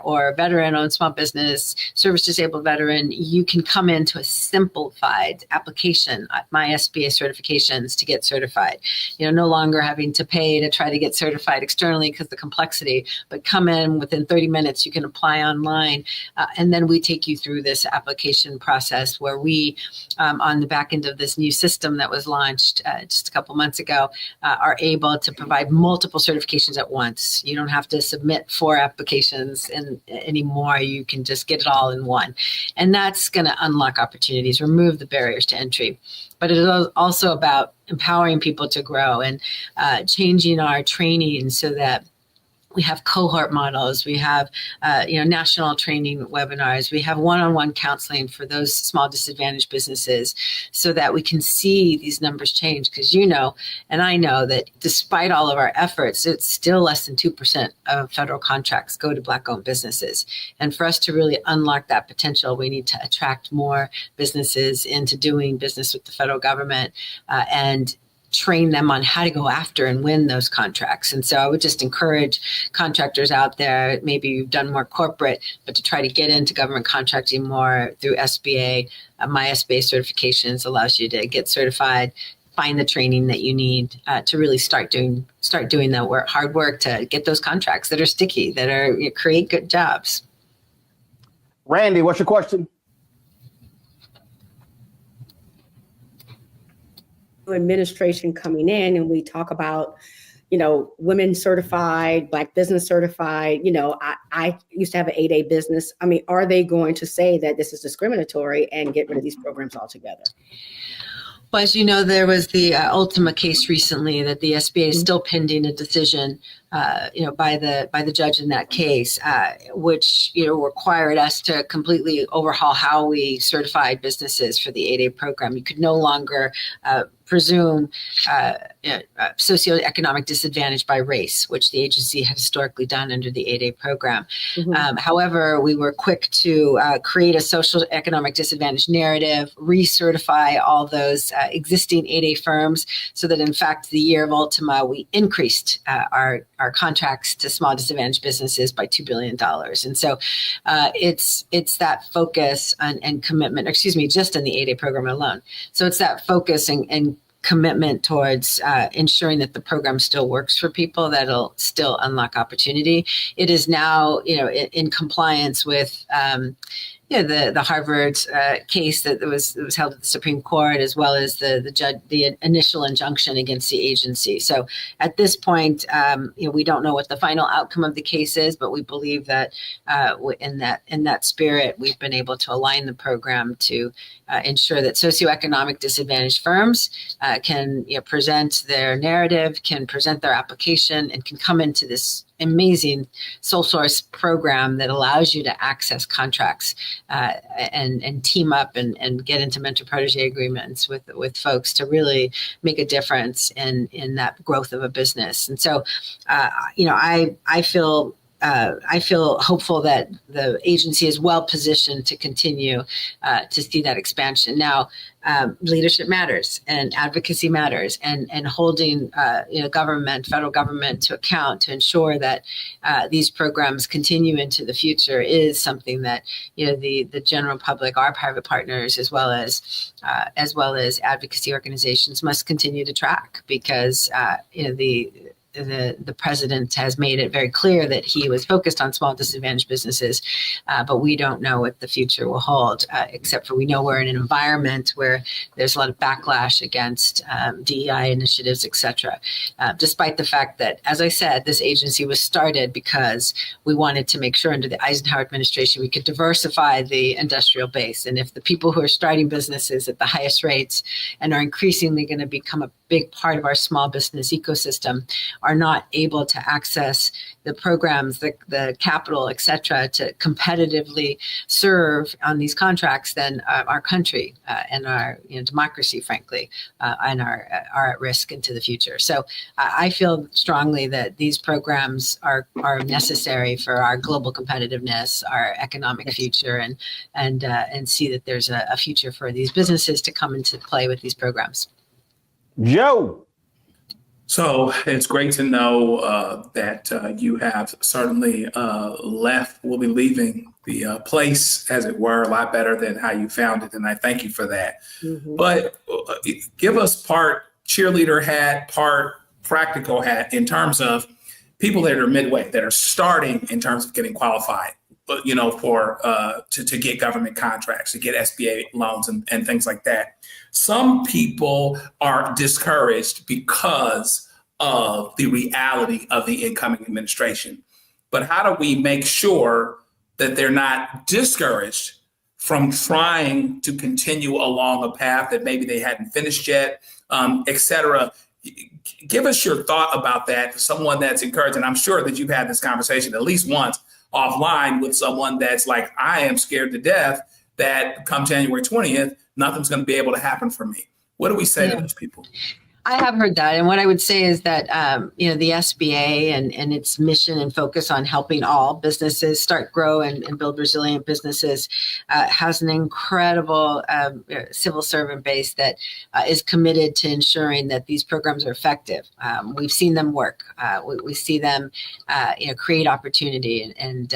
or veteran-owned small business, service disabled veteran, you can come into a simplified application, My SBA certifications, to get certified. No longer having to pay to try to get certified externally because the complexity, but come in within 30 minutes, you can apply online. And then we take you through this application process where we, on the back end of this new system that was launched just a couple months ago, are able to provide multiple certifications at once. You don't have to submit 4 applications anymore. You can just get it all in one. And that's going to unlock opportunities, remove the barriers to entry. But it is also about empowering people to grow and changing our training so that we have cohort models, we have national training webinars, we have one-on-one counseling for those small disadvantaged businesses so that we can see these numbers change. Because and I know that despite all of our efforts, it's still less than 2% of federal contracts go to Black-owned businesses. And for us to really unlock that potential, we need to attract more businesses into doing business with the federal government and train them on how to go after and win those contracts. And so I would just encourage contractors out there, maybe you've done more corporate, but to try to get into government contracting more through SBA. My SBA certifications allows you to get certified, find the training that you need to really start doing the hard work to get those contracts that are sticky, that are create good jobs. Randy, what's your question? Administration coming in, and we talk about women certified, Black business certified. I used to have an 8A business. I mean, are they going to say that this is discriminatory and get rid of these programs altogether? Well, as you know, there was the Ultima case recently that the SBA is still pending a decision, by the judge in that case, which required us to completely overhaul how we certified businesses for the 8A program. You could no longer presume socioeconomic disadvantage by race, which the agency had historically done under the 8A program. Mm-hmm. However, we were quick to create a social economic disadvantage narrative, recertify all those existing 8A firms so that, in fact, the year of Ultima, we increased our contracts to small disadvantaged businesses by $2 billion. And so it's that focus and commitment, just in the 8A program alone. So it's that focus and commitment towards ensuring that the program still works for people, that'll still unlock opportunity. It is now, in compliance with the Harvard case that was held at the Supreme Court, as well as the initial injunction against the agency. So at this point, we don't know what the final outcome of the case is, but we believe that in that spirit, we've been able to align the program to ensure that socioeconomic disadvantaged firms can present their narrative, can present their application, and can come into this amazing sole source program that allows you to access contracts and team up and get into mentor protege agreements with folks to really make a difference in that growth of a business. And so, I feel hopeful that the agency is well positioned to continue to see that expansion. Now, leadership matters and advocacy matters, and holding federal government to account to ensure that these programs continue into the future is something that the general public, our private partners, as well as advocacy organizations must continue to track, because the president has made it very clear that he was focused on small disadvantaged businesses, but we don't know what the future will hold, except for we know we're in an environment where there's a lot of backlash against DEI initiatives, et cetera, despite the fact that, as I said, this agency was started because we wanted to make sure under the Eisenhower administration we could diversify the industrial base. And if the people who are starting businesses at the highest rates and are increasingly going to become a big part of our small business ecosystem are not able to access the programs, the capital, et cetera, to competitively serve on these contracts, then our country and our democracy, frankly, and are at risk into the future. So I feel strongly that these programs are necessary for our global competitiveness, our economic future, and see that there's a future for these businesses to come into play with these programs. Joe. So it's great to know that you have certainly will be leaving the place, as it were, a lot better than how you found it. And I thank you for that. Mm-hmm. But give us part cheerleader hat, part practical hat in terms of people that are midway, that are starting in terms of getting qualified, for to get government contracts, to get SBA loans and things like that. Some people are discouraged because of the reality of the incoming administration. But how do we make sure that they're not discouraged from trying to continue along a path that maybe they hadn't finished yet, et cetera? Give us your thought about that, someone that's encouraged. And I'm sure that you've had this conversation at least once offline with someone that's like, I am scared to death that come January 20th, nothing's going to be able to happen for me. What do we say to those people? I have heard that. And what I would say is that, the SBA and its mission and focus on helping all businesses start, grow, and build resilient businesses has an incredible civil servant base that is committed to ensuring that these programs are effective. We've seen them work. We see them, create opportunity. And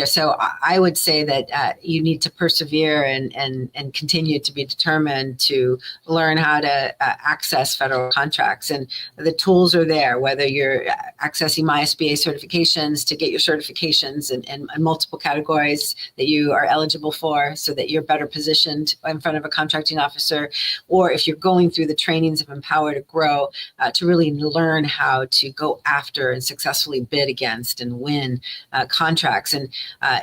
so I would say that you need to persevere and continue to be determined to learn how to access federal contracts, and the tools are there, whether you're accessing MySBA certifications to get your certifications in multiple categories that you are eligible for so that you're better positioned in front of a contracting officer, or if you're going through the trainings of Empower to Grow to really learn how to go after and successfully bid against and win contracts, and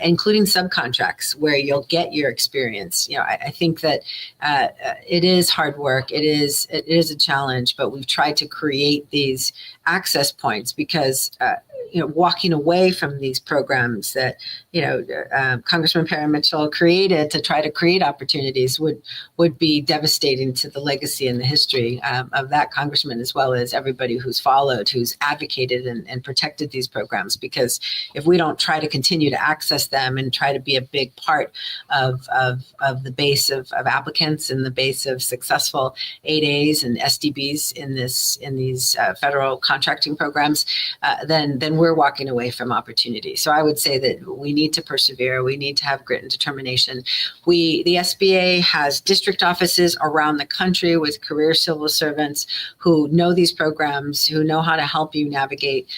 including subcontracts where you'll get your experience. I think that it is hard work. It is a challenge, but we've tried to create these access points because walking away from these programs that Congressman Perry Mitchell created to try to create opportunities would be devastating to the legacy and the history of that congressman, as well as everybody who's followed, who's advocated and protected these programs. Because if we don't try to continue to access them and try to be a big part of the base of applicants and the base of successful 8As and SDBs in these federal contracting programs, then we're walking away from opportunity. So I would say that we need to persevere. We need to have grit and determination. The SBA has district offices around the country with career civil servants who know these programs, who know how to help you navigate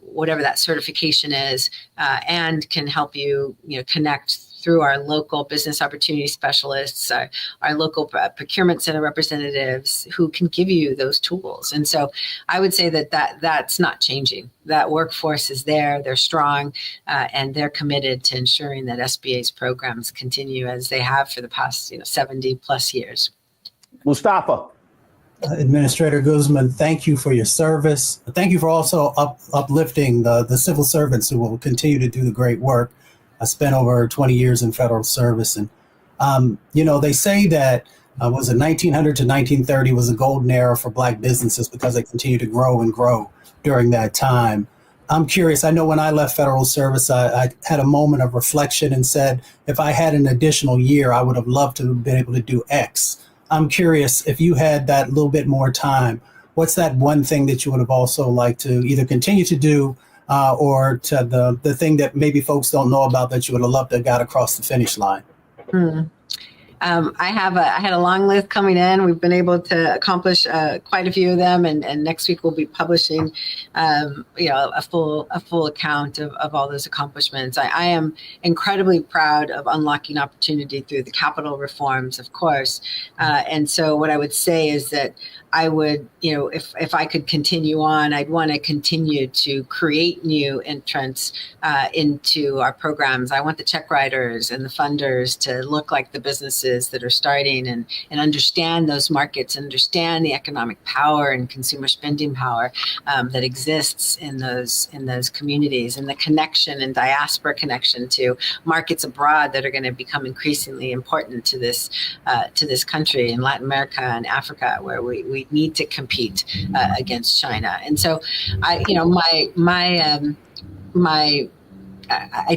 whatever that certification is, and can help you, connect through our local business opportunity specialists, our local procurement center representatives who can give you those tools. And so I would say that's not changing. That workforce is there, they're strong, and they're committed to ensuring that SBA's programs continue as they have for the past 70 plus years. Mustafa. Administrator Guzman, thank you for your service. Thank you for also uplifting the civil servants who will continue to do the great work. I spent over 20 years in federal service, and they say that was it 1900 to 1930 was a golden era for Black businesses because they continued to grow and grow during that time. I'm curious. I know when I left federal service, I had a moment of reflection and said, if I had an additional year, I would have loved to have been able to do X. I'm curious if you had that little bit more time, what's that one thing that you would have also liked to either continue to do or to the thing that maybe folks don't know about that you would have loved to have got across the finish line? I had a long list coming in. We've been able to accomplish quite a few of them, and next week we'll be publishing, a full account of all those accomplishments. I am incredibly proud of unlocking opportunity through the capital reforms, of course. And so what I would say is that I would, if I could continue on, I'd want to continue to create new entrants into our programs. I want the check writers and the funders to look like the businesses that are starting and understand those markets, understand the economic power and consumer spending power that exists in those communities, and the connection and diaspora connection to markets abroad that are going to become increasingly important to this country in Latin America and Africa, where we need to compete against China. And so I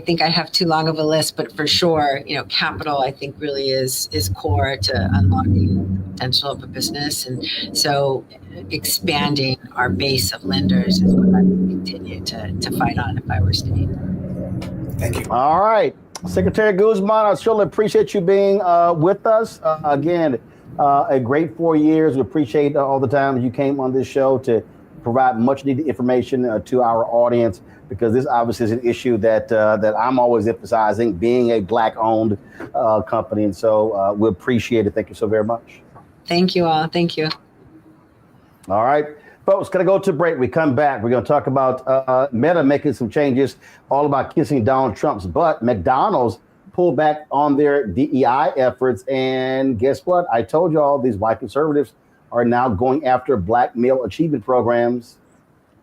think I have too long of a list, but for sure, capital, I think, really is core to unlocking the potential of a business. And so expanding our base of lenders is what I would continue to fight on if I were staying. Thank you. All right. Secretary Guzman, I surely appreciate you being with us. Again, a great 4 years. We appreciate all the time that you came on this show to provide much needed information to our audience, because this obviously is an issue that I'm always emphasizing, being a Black-owned company. And so we appreciate it. Thank you so very much. Thank you all. Thank you. All right. Folks, going to go to break. We come back. We're going to talk about Meta making some changes, all about kissing Donald Trump's butt. McDonald's pulled back on their DEI efforts. And guess what? I told you all these white conservatives are now going after Black male achievement programs.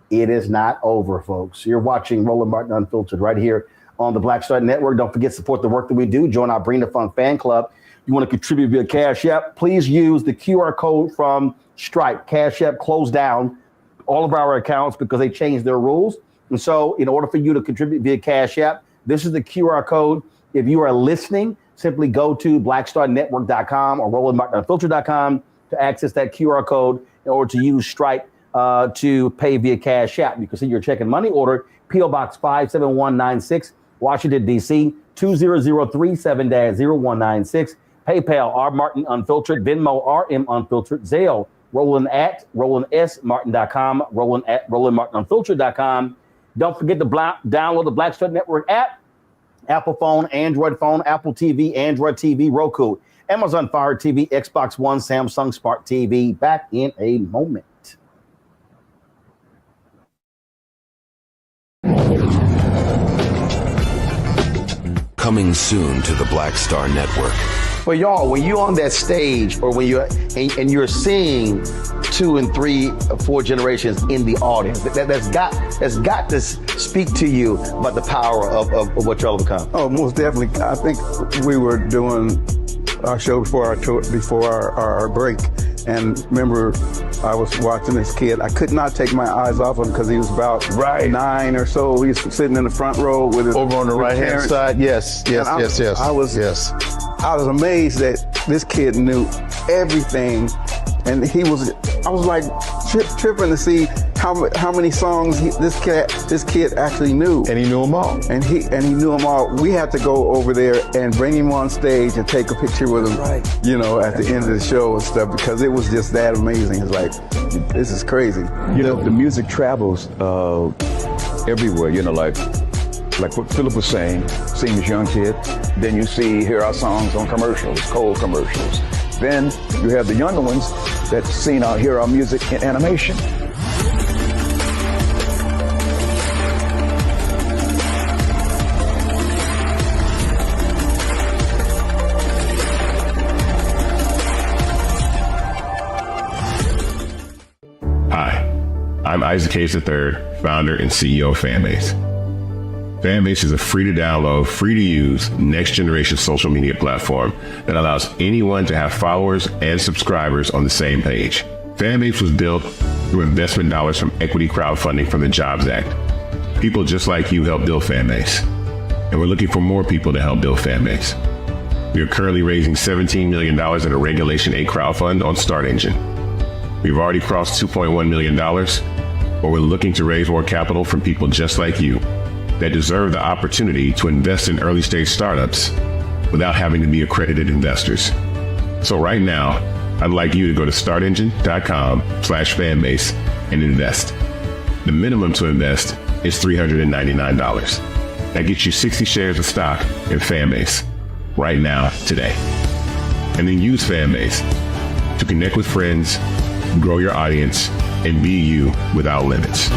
It is not over, folks. You're watching Roland Martin Unfiltered right here on the Black Star Network. Don't forget to support the work that we do. Join our Bring the Fun fan club. You want to contribute via Cash App, please use the QR code from Stripe. Cash App closed down all of our accounts because they changed their rules. And so in order for you to contribute via Cash App, this is the QR code. If you are listening, simply go to blackstarnetwork.com or rolandmartinunfiltered.com to access that QR code in order to use Stripe to pay via Cash App. You can see your check and money order, P.O. Box 57196, Washington, D.C., 20037-0196. PayPal, R. Martin Unfiltered, Venmo, RM Unfiltered, Zelle, Roland at RolandSMartin.com, Roland at RolandMartinUnfiltered.com. Don't forget to download the Black Star Network app, Apple phone, Android phone, Apple TV, Android TV, Roku, Amazon Fire TV, Xbox One, Samsung Smart TV. Back in a moment. Coming soon to the Black Star Network. Well, y'all, when you're on that stage, or when you're and you're seeing 2 and 3 or 4 generations in the audience, that's got to speak to you about the power of what y'all have become. Oh, most definitely. I think we were doing our show before our break, and remember, I was watching this kid. I could not take my eyes off him because he was about 9 or so. He was sitting in the front row with his over on the right hand side. Yes. I was amazed that this kid knew everything, and I was like tripping to see how many songs this kid actually knew. And he knew them all. And he knew them all. We had to go over there and bring him on stage and take a picture with him, at the end of the show and stuff, because it was just that amazing. It's like, this is crazy. The music travels everywhere, like what Philip was saying, seeing this young kid, then you hear our songs on commercials, cold commercials. Then you have the younger ones that hear our music in animation. Hi, I'm Isaac Hayes III, founder and CEO of Fanbase. Fanbase is a free-to-download, free-to-use, next-generation social media platform that allows anyone to have followers and subscribers on the same page. Fanbase was built through investment dollars from equity crowdfunding from the Jobs Act. People just like you help build Fanbase, and we're looking for more people to help build Fanbase. We are currently raising $17 million at a Regulation 8 crowdfund on Start Engine. We've already crossed $2.1 million, but we're looking to raise more capital from people just like you that deserve the opportunity to invest in early stage startups without having to be accredited investors. So right now, I'd like you to go to startengine.com/fanbase and invest. The minimum to invest is $399. That gets you 60 shares of stock in Fanbase right now, today. And then use Fanbase to connect with friends, grow your audience, and be you without limits.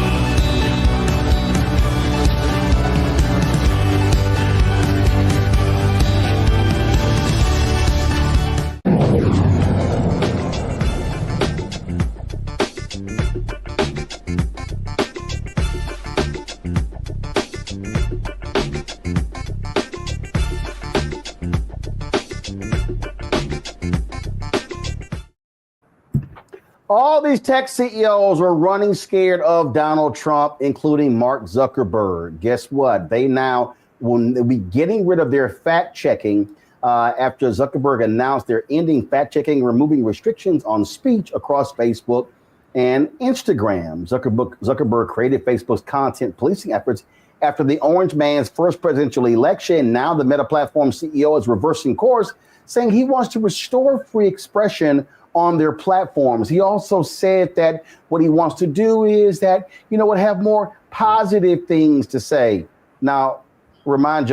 All these tech CEOs are running scared of Donald Trump, including Mark Zuckerberg. Guess what? They now will be getting rid of their fact checking after Zuckerberg announced they're ending fact checking, removing restrictions on speech across Facebook and Instagram. Zuckerberg created Facebook's content policing efforts after the Orange Man's first presidential election. Now the Meta platform CEO is reversing course, saying he wants to restore free expression on their platforms. He also said that what he wants to do is that, have more positive things to say. Now, let's remind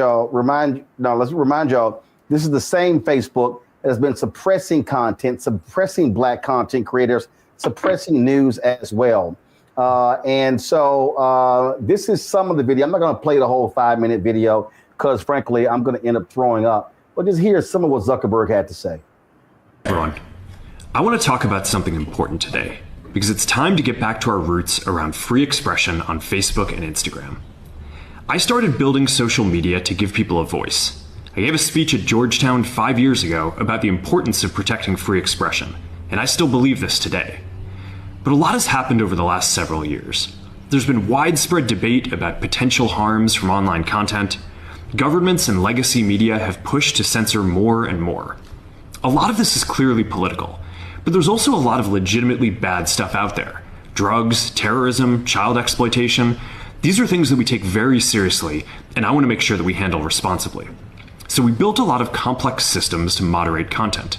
y'all, this is the same Facebook that has been suppressing content, suppressing Black content creators, suppressing news as well. And so this is some of the video. I'm not going to play the whole 5-minute video because, frankly, I'm going to end up throwing up. But just here's some of what Zuckerberg had to say. Everyone, I want to talk about something important today because it's time to get back to our roots around free expression on Facebook and Instagram. I started building social media to give people a voice. I gave a speech at Georgetown 5 years ago about the importance of protecting free expression, and I still believe this today. But a lot has happened over the last several years. There's been widespread debate about potential harms from online content. Governments and legacy media have pushed to censor more and more. A lot of this is clearly political. But there's also a lot of legitimately bad stuff out there. Drugs, terrorism, child exploitation. These are things that we take very seriously, and I want to make sure that we handle responsibly. So we built a lot of complex systems to moderate content.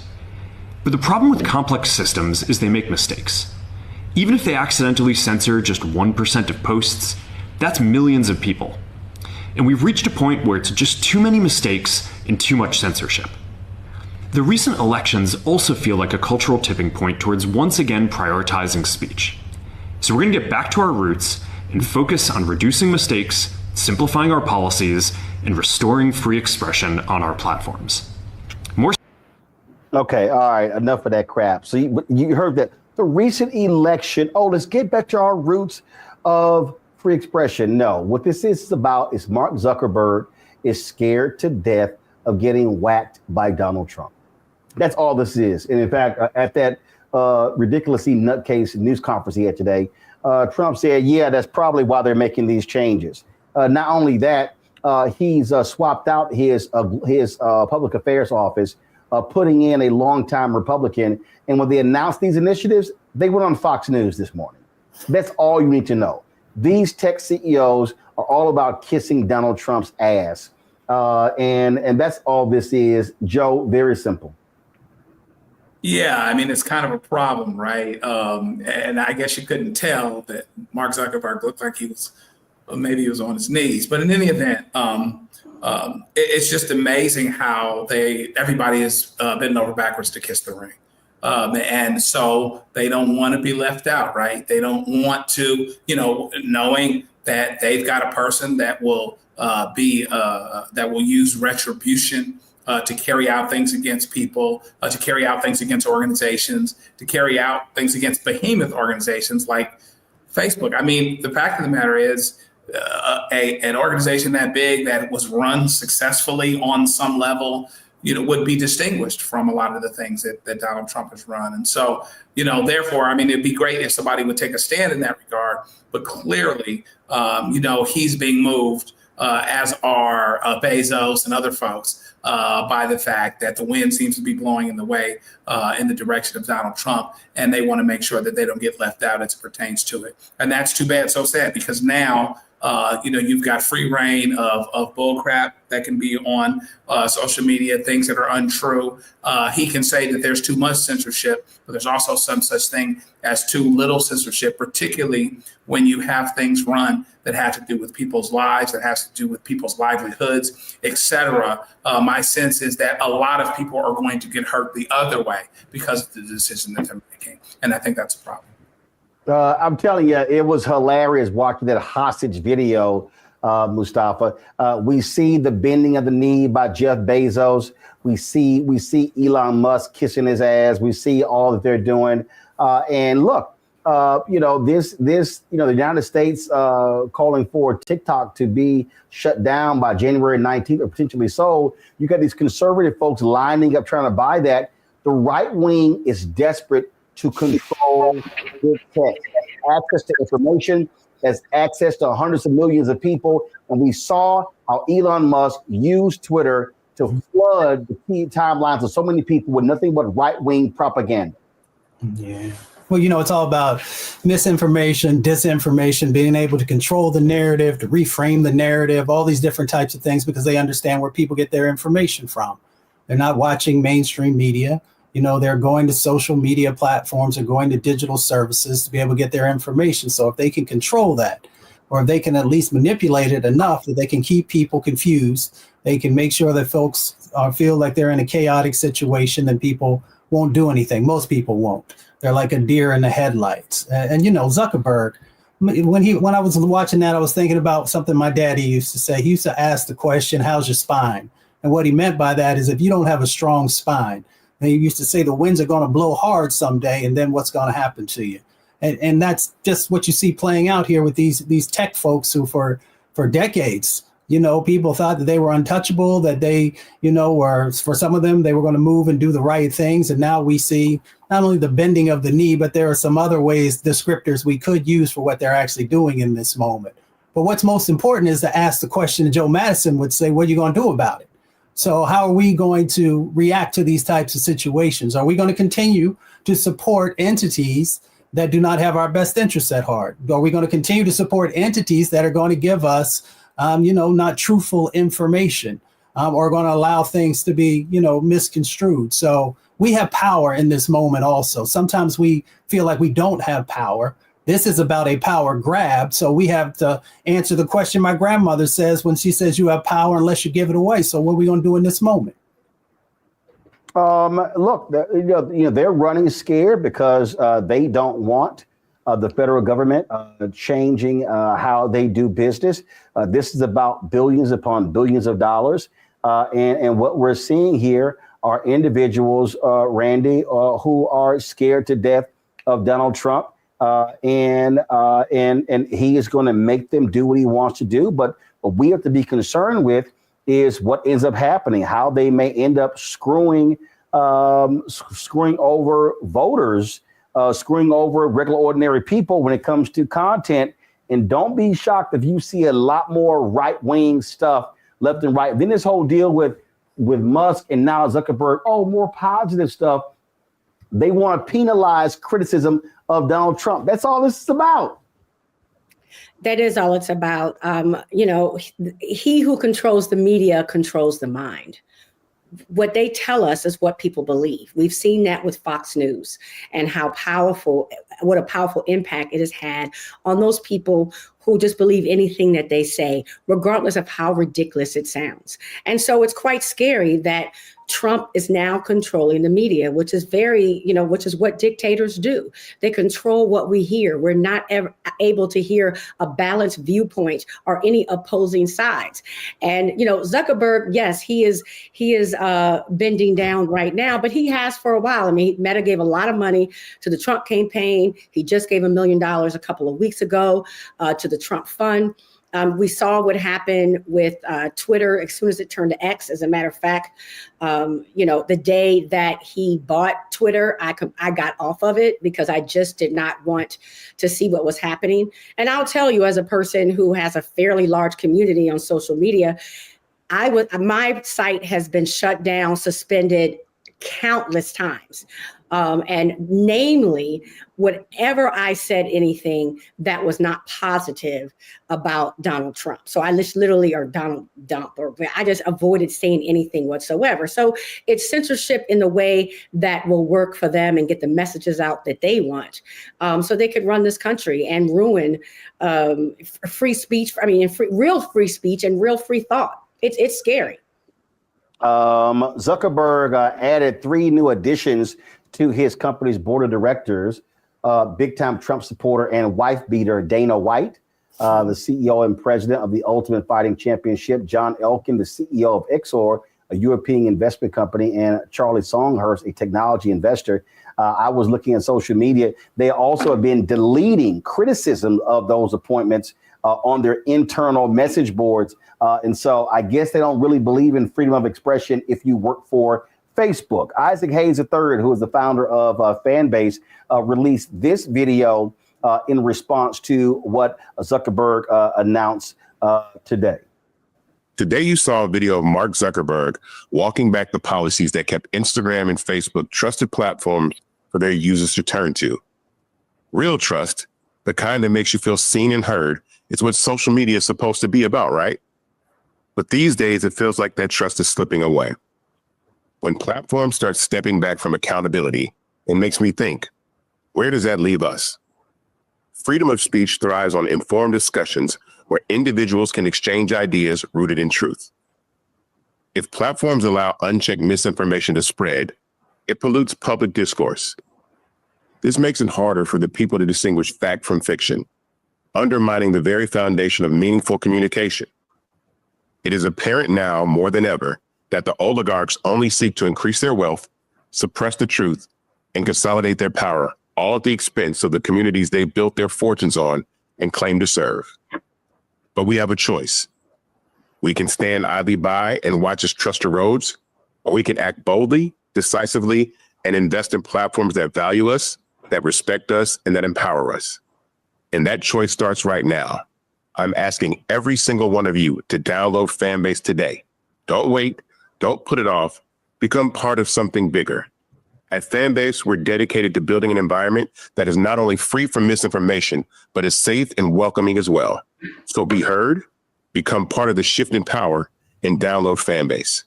But the problem with complex systems is they make mistakes. Even if they accidentally censor just 1% of posts, that's millions of people. And we've reached a point where it's just too many mistakes and too much censorship. The recent elections also feel like a cultural tipping point towards once again prioritizing speech. So we're going to get back to our roots and focus on reducing mistakes, simplifying our policies, and restoring free expression on our platforms. Okay, all right, enough of that crap. So you heard that the recent election, let's get back to our roots of free expression. No, what this is about is Mark Zuckerberg is scared to death of getting whacked by Donald Trump. That's all this is. And in fact, at that ridiculously nutcase news conference he had today, Trump said, yeah, that's probably why they're making these changes. Not only that, he's swapped out his public affairs office, putting in a longtime Republican. And when they announced these initiatives, they went on Fox News this morning. That's all you need to know. These tech CEOs are all about kissing Donald Trump's ass. And that's all this is, Joe, very simple. Yeah, I mean, it's kind of a problem, right? And I guess you couldn't tell that Mark Zuckerberg looked like maybe he was on his knees. But in any event, it's just amazing how everybody has bent over backwards to kiss the ring. And so they don't want to be left out, right? They don't want to, knowing that they've got a person that will that will use retribution to carry out things against people, to carry out things against organizations, to carry out things against behemoth organizations like Facebook. I mean, the fact of the matter is an organization that big that was run successfully on some level, would be distinguished from a lot of the things that Donald Trump has run. And so, therefore, I mean, it'd be great if somebody would take a stand in that regard. But clearly, he's being moved, as are Bezos and other folks, by the fact that the wind seems to be blowing in the direction of Donald Trump, and they want to make sure that they don't get left out as it pertains to it. And that's too bad, so sad, because now You've got free reign of bull crap that can be on social media, things that are untrue. He can say that there's too much censorship, but there's also some such thing as too little censorship, particularly when you have things run that have to do with people's lives, that has to do with people's livelihoods, et cetera. My sense is that a lot of people are going to get hurt the other way because of the decision that they're making. And I think that's a problem. I'm telling you, it was hilarious watching that hostage video, Mustafa. We see the bending of the knee by Jeff Bezos. We see Elon Musk kissing his ass. We see all that they're doing. And look, the United States calling for TikTok to be shut down by January 19th or potentially so. You got these conservative folks lining up trying to buy that. The right wing is desperate to control big tech, access to information, has access to hundreds of millions of people. And we saw how Elon Musk used Twitter to flood the key timelines of so many people with nothing but right-wing propaganda. Yeah. Well, it's all about misinformation, disinformation, being able to control the narrative, to reframe the narrative, all these different types of things, because they understand where people get their information from. They're not watching mainstream media. They're going to social media platforms or going to digital services to be able to get their information. So if they can control that, or if they can at least manipulate it enough that they can keep people confused, they can make sure that folks feel like they're in a chaotic situation, then people won't do anything. Most people won't. They're like a deer in the headlights. And Zuckerberg, when I was watching that, I was thinking about something my daddy used to say. He used to ask the question, how's your spine? And what he meant by that is if you don't have a strong spine, they used to say the winds are going to blow hard someday, and then what's going to happen to you? And that's just what you see playing out here with these tech folks who for decades, people thought that they were untouchable, that they, were, for some of them, they were going to move and do the right things. And now we see not only the bending of the knee, but there are some other ways, descriptors we could use for what they're actually doing in this moment. But what's most important is to ask the question Joe Madison would say, what are you going to do about it? So how are we going to react to these types of situations? Are we going to continue to support entities that do not have our best interests at heart? Are we going to continue to support entities that are going to give us, not truthful information, or going to allow things to be, misconstrued? So we have power in this moment also. Sometimes we feel like we don't have power. This is about a power grab. So we have to answer the question my grandmother says when she says you have power unless you give it away. So what are we going to do in this moment? Look, they're running scared because they don't want the federal government changing how they do business. This is about billions upon billions of dollars. And what we're seeing here are individuals, Randy, who are scared to death of Donald Trump. And he is going to make them do what he wants to do. But what we have to be concerned with is what ends up happening, how they may end up screwing over voters, screwing over regular, ordinary people when it comes to content. And don't be shocked if you see a lot more right wing stuff left and right. Then this whole deal with Musk and now Zuckerberg, more positive stuff. They want to penalize criticism of Donald Trump. That's all this is about. That is all it's about. He who controls the media controls the mind. What they tell us is what people believe. We've seen that with Fox News and what a powerful impact it has had on those people who just believe anything that they say, regardless of how ridiculous it sounds. And so it's quite scary that Trump is now controlling the media, which is which is what dictators do. They control what we hear. We're not ever able to hear a balanced viewpoint or any opposing sides. And, Zuckerberg, yes, he is bending down right now, but he has for a while. I mean, Meta gave a lot of money to the Trump campaign. He just gave $1 million a couple of weeks ago to the Trump fund. We saw what happened with Twitter as soon as it turned to X. As a matter of fact, the day that he bought Twitter, I got off of it because I just did not want to see what was happening. And I'll tell you, as a person who has a fairly large community on social media, my site has been shut down, suspended countless times. And namely, whatever I said anything that was not positive about Donald Trump. So I literally, or Donald Dump, or I just avoided saying anything whatsoever. So it's censorship in the way that will work for them and get the messages out that they want. So they could run this country and ruin free speech. I mean, real free speech and real free thought. It's scary. Zuckerberg added 3 new additions to his company's board of directors. Big-time Trump supporter and wife beater Dana White, the CEO and president of the Ultimate Fighting Championship, John Elkin, the CEO of Exor, a European investment company, and Charlie Songhurst, a technology investor. I was looking at social media. They also have been deleting criticism of those appointments on their internal message boards. And so I guess they don't really believe in freedom of expression if you work for Facebook. Isaac Hayes III, who is the founder of Fanbase, released this video in response to what Zuckerberg announced today. Today, you saw a video of Mark Zuckerberg walking back the policies that kept Instagram and Facebook trusted platforms for their users to turn to. Real trust, the kind that makes you feel seen and heard, is what social media is supposed to be about, right? But these days, it feels like that trust is slipping away. When platforms start stepping back from accountability, it makes me think, where does that leave us? Freedom of speech thrives on informed discussions where individuals can exchange ideas rooted in truth. If platforms allow unchecked misinformation to spread, it pollutes public discourse. This makes it harder for the people to distinguish fact from fiction, undermining the very foundation of meaningful communication. It is apparent now more than ever that the oligarchs only seek to increase their wealth, suppress the truth, and consolidate their power, all at the expense of the communities they built their fortunes on and claim to serve. But we have a choice. We can stand idly by and watch as trust erodes, or we can act boldly, decisively, and invest in platforms that value us, that respect us, and that empower us. And that choice starts right now. I'm asking every single one of you to download Fanbase today. Don't wait. Don't put it off. Become part of something bigger. At Fanbase, we're dedicated to building an environment that is not only free from misinformation, but is safe and welcoming as well. So be heard, become part of the shift in power, and download Fanbase.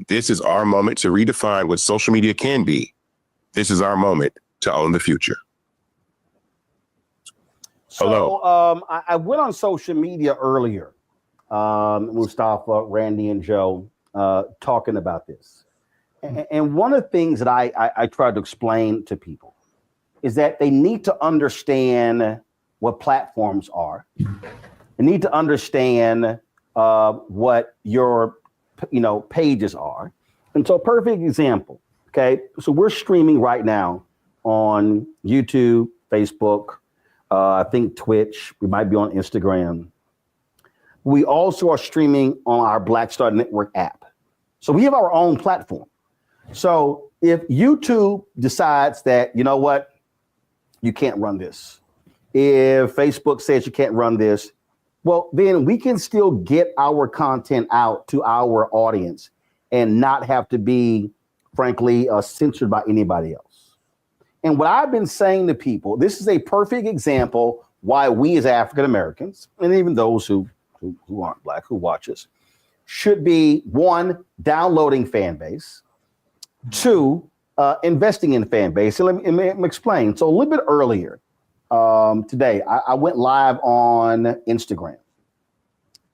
This is our moment to redefine what social media can be. This is our moment to own the future. So I went on social media earlier, Mustafa, Randy, and Joe, talking about this. And one of the things that I try to explain to people is that they need to understand what platforms are. They need to understand what your pages are. And so, perfect example. Okay, so we're streaming right now on YouTube, Facebook, I think Twitch. We might be on Instagram. We also are streaming on our Black Star Network app. So we have our own platform. So if YouTube decides that, you know what, you can't run this, if Facebook says you can't run this, well, then we can still get our content out to our audience and not have to be, frankly, censored by anybody else. And what I've been saying to people, this is a perfect example why we as African Americans, and even those who aren't Black, who watch us, should be, 1, downloading Fanbase, 2, investing in Fanbase. So let me explain. So a little bit earlier today, I went live on Instagram.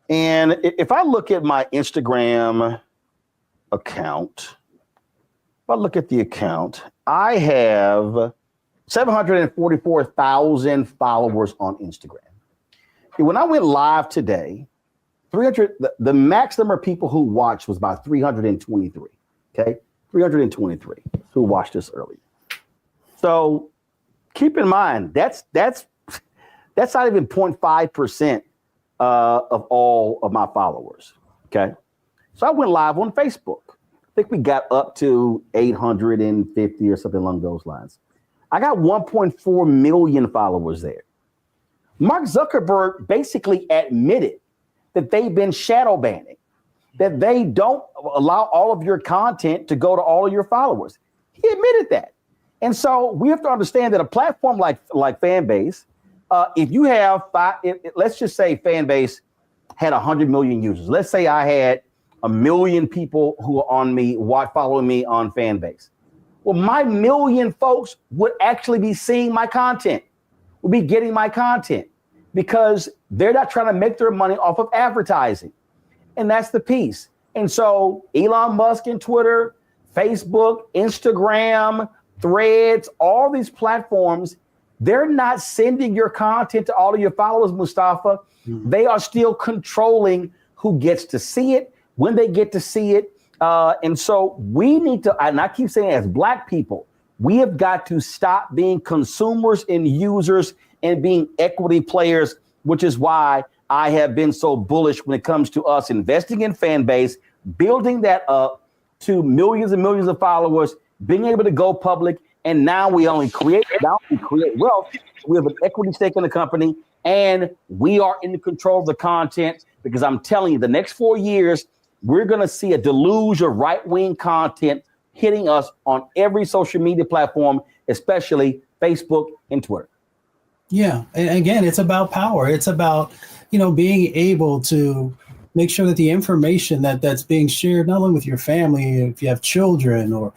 And if I look at my Instagram account, if I look at the account, I have 744,000 followers on Instagram. When I went live today, the max number of people who watched was about 323. Okay, 323 who watched this earlier. So keep in mind that's not even 0.5% of all of my followers. Okay, so I went live on Facebook. I think we got up to 850 or something along those lines. I got 1.4 million followers there. Mark Zuckerberg basically admitted that they've been shadow banning, that they don't allow all of your content to go to all of your followers. He admitted that. And so we have to understand that a platform like Fanbase, if you have let's just say Fanbase had 100 million users. Let's say I had 1 million people who are on me, following me on Fanbase. Well, my 1 million folks would actually be seeing my content, would be getting my content, because they're not trying to make their money off of advertising. And that's the piece. And so Elon Musk and Twitter, Facebook, Instagram, Threads, all these platforms, they're not sending your content to all of your followers, Mustafa. They are still controlling who gets to see it, when they get to see it. And so we need to, and I keep saying as Black people, we have got to stop being consumers and users and being equity players, which is why I have been so bullish when it comes to us investing in Fanbase, building that up to millions and millions of followers, being able to go public. And now we create wealth. We have an equity stake in the company, and we are in the control of the content, because I'm telling you, the next 4 years, we're going to see a deluge of right-wing content hitting us on every social media platform, especially Facebook and Twitter. Yeah. And again, it's about power. It's about, being able to make sure that the information that's being shared, not only with your family, if you have children or,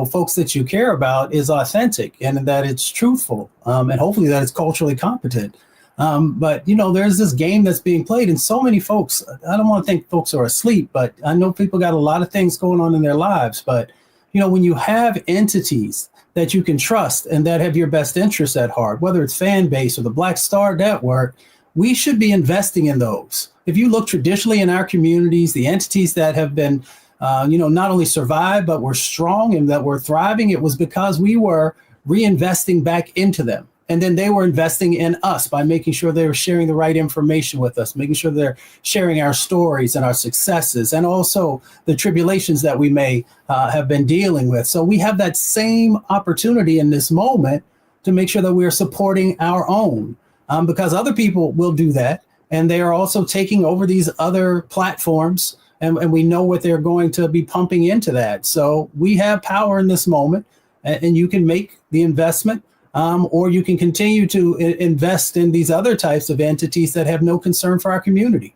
folks that you care about, is authentic and that it's truthful, and hopefully that it's culturally competent. But, there's this game that's being played, and so many folks, I don't want to think folks are asleep, but I know people got a lot of things going on in their lives. But, when you have entities that you can trust and that have your best interests at heart, whether it's Fanbase or the Black Star Network, we should be investing in those. If you look traditionally in our communities, the entities that have been, not only survived, but were strong and that were thriving, it was because we were reinvesting back into them. And then they were investing in us by making sure they were sharing the right information with us, making sure they're sharing our stories and our successes, and also the tribulations that we may have been dealing with. So we have that same opportunity in this moment to make sure that we're supporting our own, because other people will do that. And they are also taking over these other platforms, and we know what they're going to be pumping into that. So we have power in this moment, and you can make the investment. Or you can continue to invest in these other types of entities that have no concern for our community.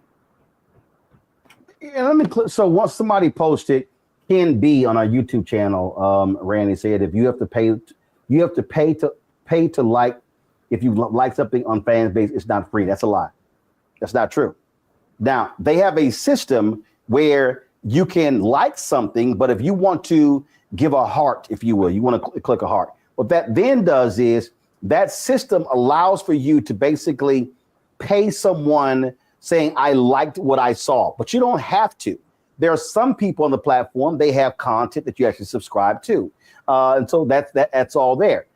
Yeah, so once somebody posted, Ken B on our YouTube channel, Randy said, if you have to pay to like, if you like something on Fanbase, it's not free. That's a lie. That's not true. Now, they have a system where you can like something, but if you want to give a heart, if you will, you want to click a heart. What that then does is that system allows for you to basically pay someone saying, I liked what I saw, but you don't have to. There are some people on the platform, they have content that you actually subscribe to. And so that's all there.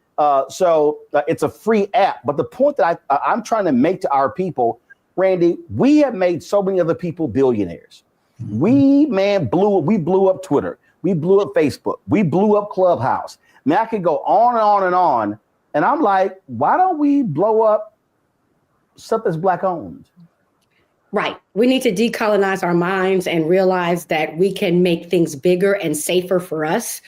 So it's a free app. But the point that I'm trying to make to our people, Randy, we have made so many other people billionaires. We blew up Twitter. We blew up Facebook. We blew up Clubhouse. I mean, I could go on and on and on. And I'm like, why don't we blow up stuff that's Black owned? Right. We need to decolonize our minds and realize that we can make things bigger and safer for us.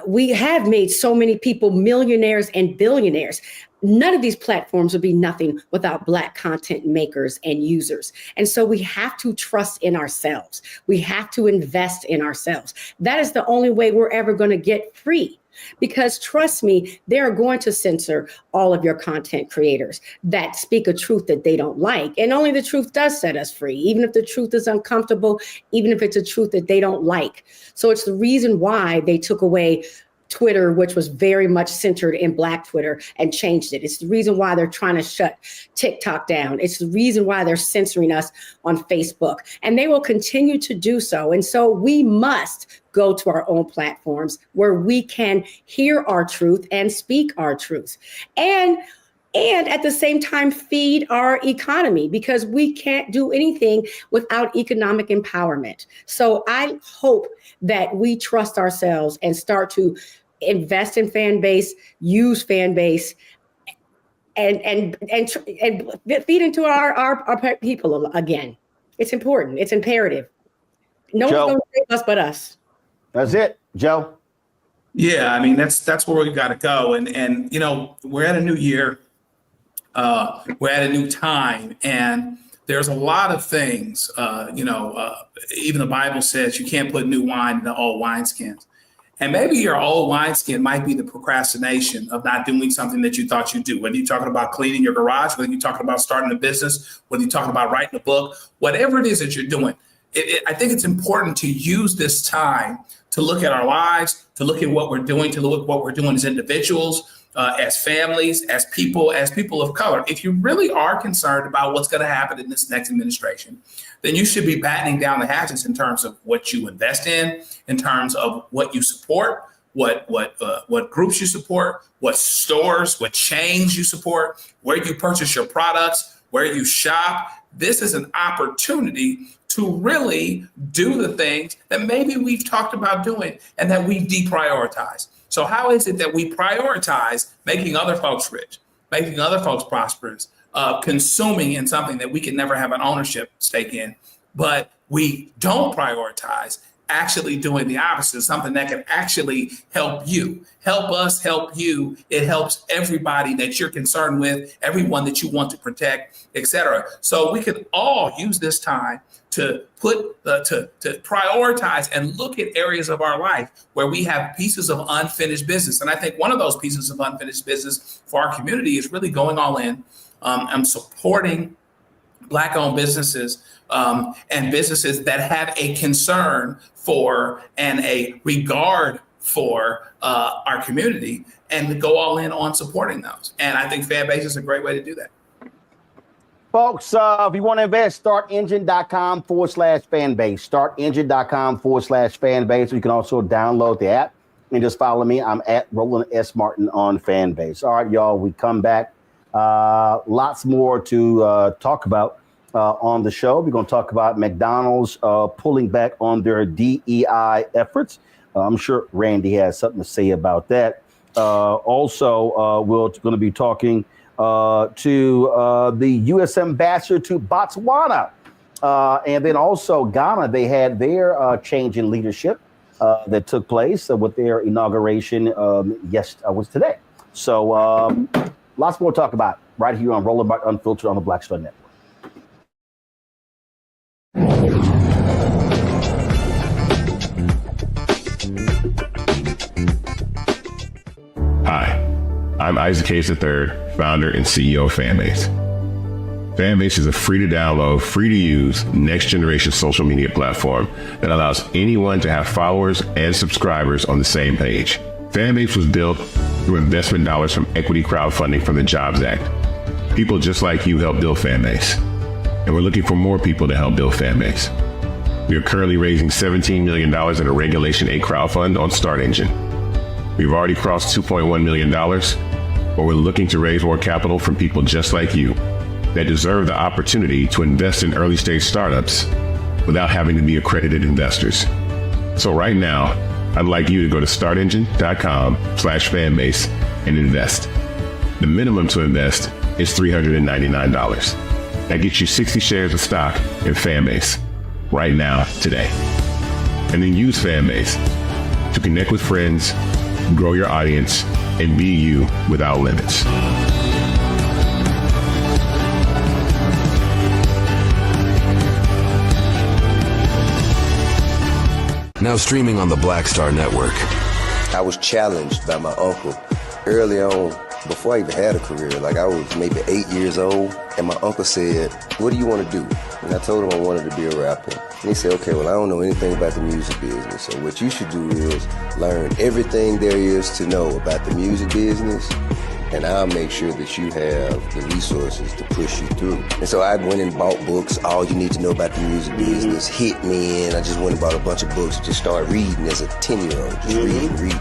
We have made so many people millionaires and billionaires. None of these platforms would be nothing without Black content makers and users. And so we have to trust in ourselves. We have to invest in ourselves. That is the only way we're ever going to get free. Because trust me, they're going to censor all of your content creators that speak a truth that they don't like. And only the truth does set us free, even if the truth is uncomfortable, even if it's a truth that they don't like. So it's the reason why they took away Twitter, which was very much centered in Black Twitter, and changed it. It's the reason why they're trying to shut TikTok down. It's the reason why they're censoring us on Facebook, and they will continue to do so. And so we must go to our own platforms where we can hear our truth and speak our truth. And at the same time, feed our economy, because we can't do anything without economic empowerment. So I hope that we trust ourselves and start to invest in Fanbase, use Fanbase, and feed into our people again. It's important. It's imperative. No one's going to save us but us. That's it, Joe. Yeah, I mean, that's where we've got to go. And you know, we're at a new year. We're at a new time, and there's a lot of things. Even the Bible says you can't put new wine into old wineskins. And maybe your old wineskin might be the procrastination of not doing something that you thought you'd do. Whether you're talking about cleaning your garage, whether you're talking about starting a business, whether you're talking about writing a book, whatever it is that you're doing, I think it's important to use this time to look at our lives, to look at what we're doing, to look at what we're doing as individuals, as families, as people of color. If you really are concerned about what's going to happen in this next administration, then you should be battening down the hatches in terms of what you invest in terms of what you support, what groups you support, what stores, what chains you support, where you purchase your products, where you shop. This is an opportunity to really do the things that maybe we've talked about doing and that we've deprioritized. So how is it that we prioritize making other folks rich, making other folks prosperous, consuming in something that we can never have an ownership stake in, but we don't prioritize actually doing the opposite, something that can actually help you, help us, help you. It helps everybody that you're concerned with, everyone that you want to protect, et cetera. So we can all use this time to to prioritize and look at areas of our life where we have pieces of unfinished business. And I think one of those pieces of unfinished business for our community is really going all in. I'm supporting Black-owned businesses and businesses that have a concern for and a regard for our community, and to go all in on supporting those. And I think Fanbase is a great way to do that. Folks, if you want to invest, startengine.com/fanbase. Startengine.com/fanbase. You can also download the app and just follow me. I'm at Roland S. Martin on Fanbase. All right, y'all, we come back. Lots more to talk about on the show. We're going to talk about McDonald's pulling back on their DEI efforts. I'm sure Randy has something to say about that. Also, we're going to be talking to the U.S. ambassador to Botswana. And then also Ghana, they had their change in leadership that took place with their inauguration was today. So lots more to talk about right here on Roland Martin Unfiltered on the Black Star Network. Hi, I'm Isaac Hayes III, founder and CEO of Fanbase. Fanbase is a free-to-download, free-to-use, next-generation social media platform that allows anyone to have followers and subscribers on the same page. Fanbase was built through investment dollars from equity crowdfunding from the Jobs Act. People just like you help build Fanbase, and we're looking for more people to help build Fanbase. We are currently raising $17 million in a Regulation A crowdfund on Start Engine. We've already crossed $2.1 million, but we're looking to raise more capital from people just like you that deserve the opportunity to invest in early stage startups without having to be accredited investors. So right now, I'd like you to go to startengine.com/fanbase and invest. The minimum to invest is $399. That gets you 60 shares of stock in Fanbase right now, today. And then use Fanbase to connect with friends, grow your audience, and be you without limits. Now streaming on the Black Star Network. I was challenged by my uncle early on, before I even had a career. Like, I was maybe 8 years old, and my uncle said, "What do you want to do?" And I told him I wanted to be a rapper. And he said, "Okay, well, I don't know anything about the music business, so what you should do is learn everything there is to know about the music business, and I'll make sure that you have the resources to push you through." And so I went and bought books, All You Need to Know About the Music Business, hit me in. I just went and bought a bunch of books, just started reading as a 10-year-old, just reading.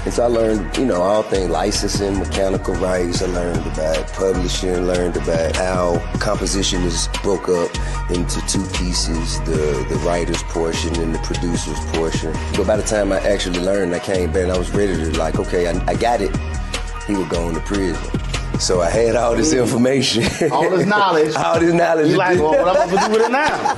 And so I learned, all things licensing, mechanical rights. I learned about publishing, learned about how composition is broke up into two pieces, the writer's portion and the producer's portion. But by the time I actually learned, I came back and I was ready to okay, I got it. He was going to prison. So I had all this information. All this knowledge. All this knowledge. You like, well, what I'm going to do with it now?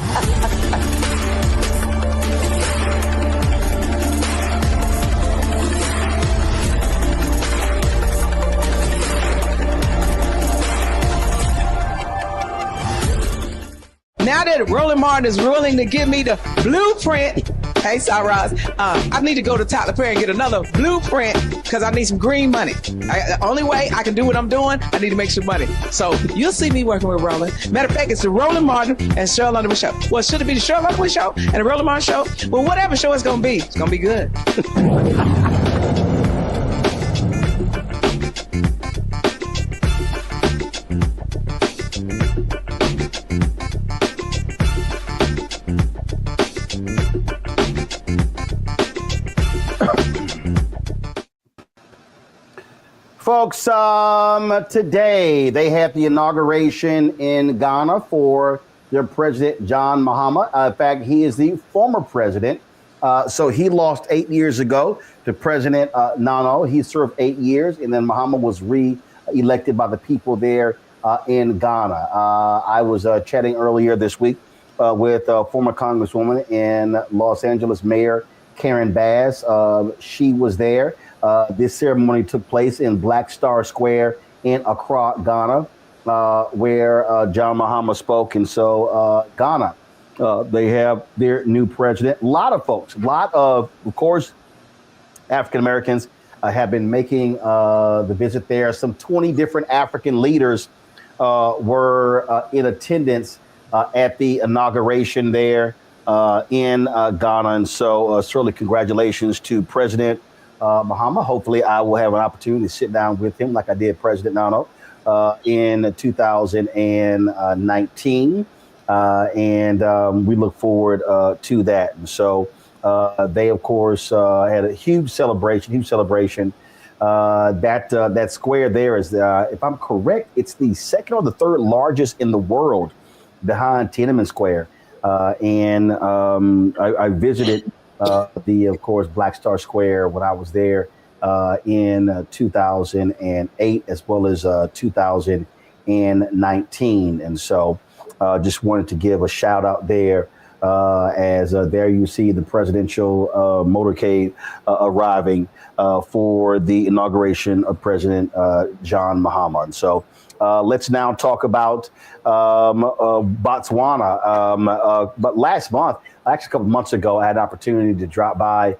Now that Roland Martin is willing to give me the blueprint, hey, Cyrus, I need to go to Tyler Perry and get another blueprint because I need some green money. The only way I can do what I'm doing, I need to make some money. So you'll see me working with Roland. Matter of fact, it's the Roland Martin and Cheryl Underwood show. Well, should it be the Cheryl Underwood show and the Roland Martin show? Well, whatever show it's going to be good. Folks, today they had the inauguration in Ghana for their president, John Mahama. In fact, he is the former president. So he lost 8 years ago to President Nano. He served 8 years, and then Mahama was re-elected by the people there in Ghana. I was chatting earlier this week with former Congresswoman and Los Angeles Mayor Karen Bass. She was there. This ceremony took place in Black Star Square in Accra, Ghana, where John Mahama spoke. And so Ghana, they have their new president. A lot of folks, of course, African Americans have been making the visit there. Some 20 different African leaders were in attendance at the inauguration there in Ghana. And so certainly congratulations to President Mahama. Hopefully I will have an opportunity to sit down with him like I did President Nano in 2019. And we look forward to that. And so they, of course, had a huge celebration. That square there is, if I'm correct, it's the second or the third largest in the world behind Tiananmen Square. And I visited of course, Black Star Square when I was there in 2008 as well as 2019. And so just wanted to give a shout out there as there you see the presidential motorcade arriving for the inauguration of President John Mahama. And so let's now talk about Botswana. But last month, actually a couple months ago, I had an opportunity to drop by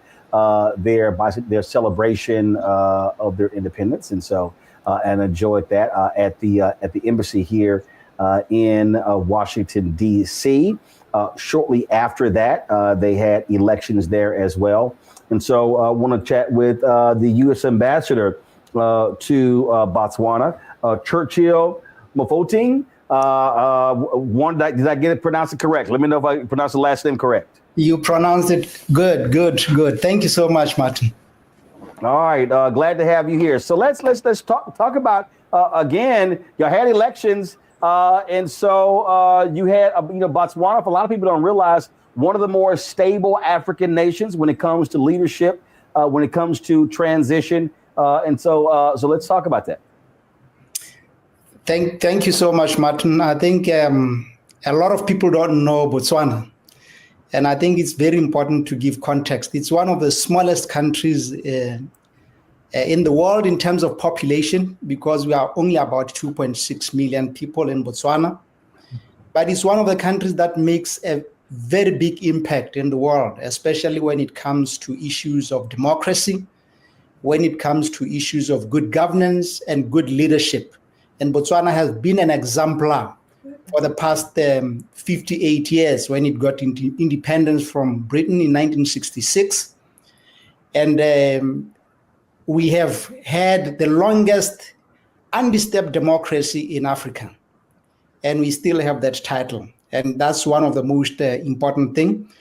their celebration of their independence, and so and enjoyed that at the embassy here in Washington D.C. Shortly after that, they had elections there as well, and so I want to chat with the U.S. ambassador to Botswana, Churchill Mofokeng. Did I get it pronounced it correct? Let me know if I pronounced the last name correct. You pronounced it good. Thank you so much, Martin. All right, glad to have you here. So let's talk about again. You had elections, and so you had Botswana. For a lot of people don't realize, one of the more stable African nations when it comes to leadership, when it comes to transition, and so let's talk about that. Thank you so much, Martin. I think a lot of people don't know Botswana, and I think it's very important to give context. It's one of the smallest countries in the world in terms of population, because we are only about 2.6 million people in Botswana. But it's one of the countries that makes a very big impact in the world, especially when it comes to issues of democracy, when it comes to issues of good governance and good leadership. And Botswana has been an exemplar for the past 58 years when it got independence from Britain in 1966. And we have had the longest undisturbed democracy in Africa. And we still have that title. And that's one of the most important things.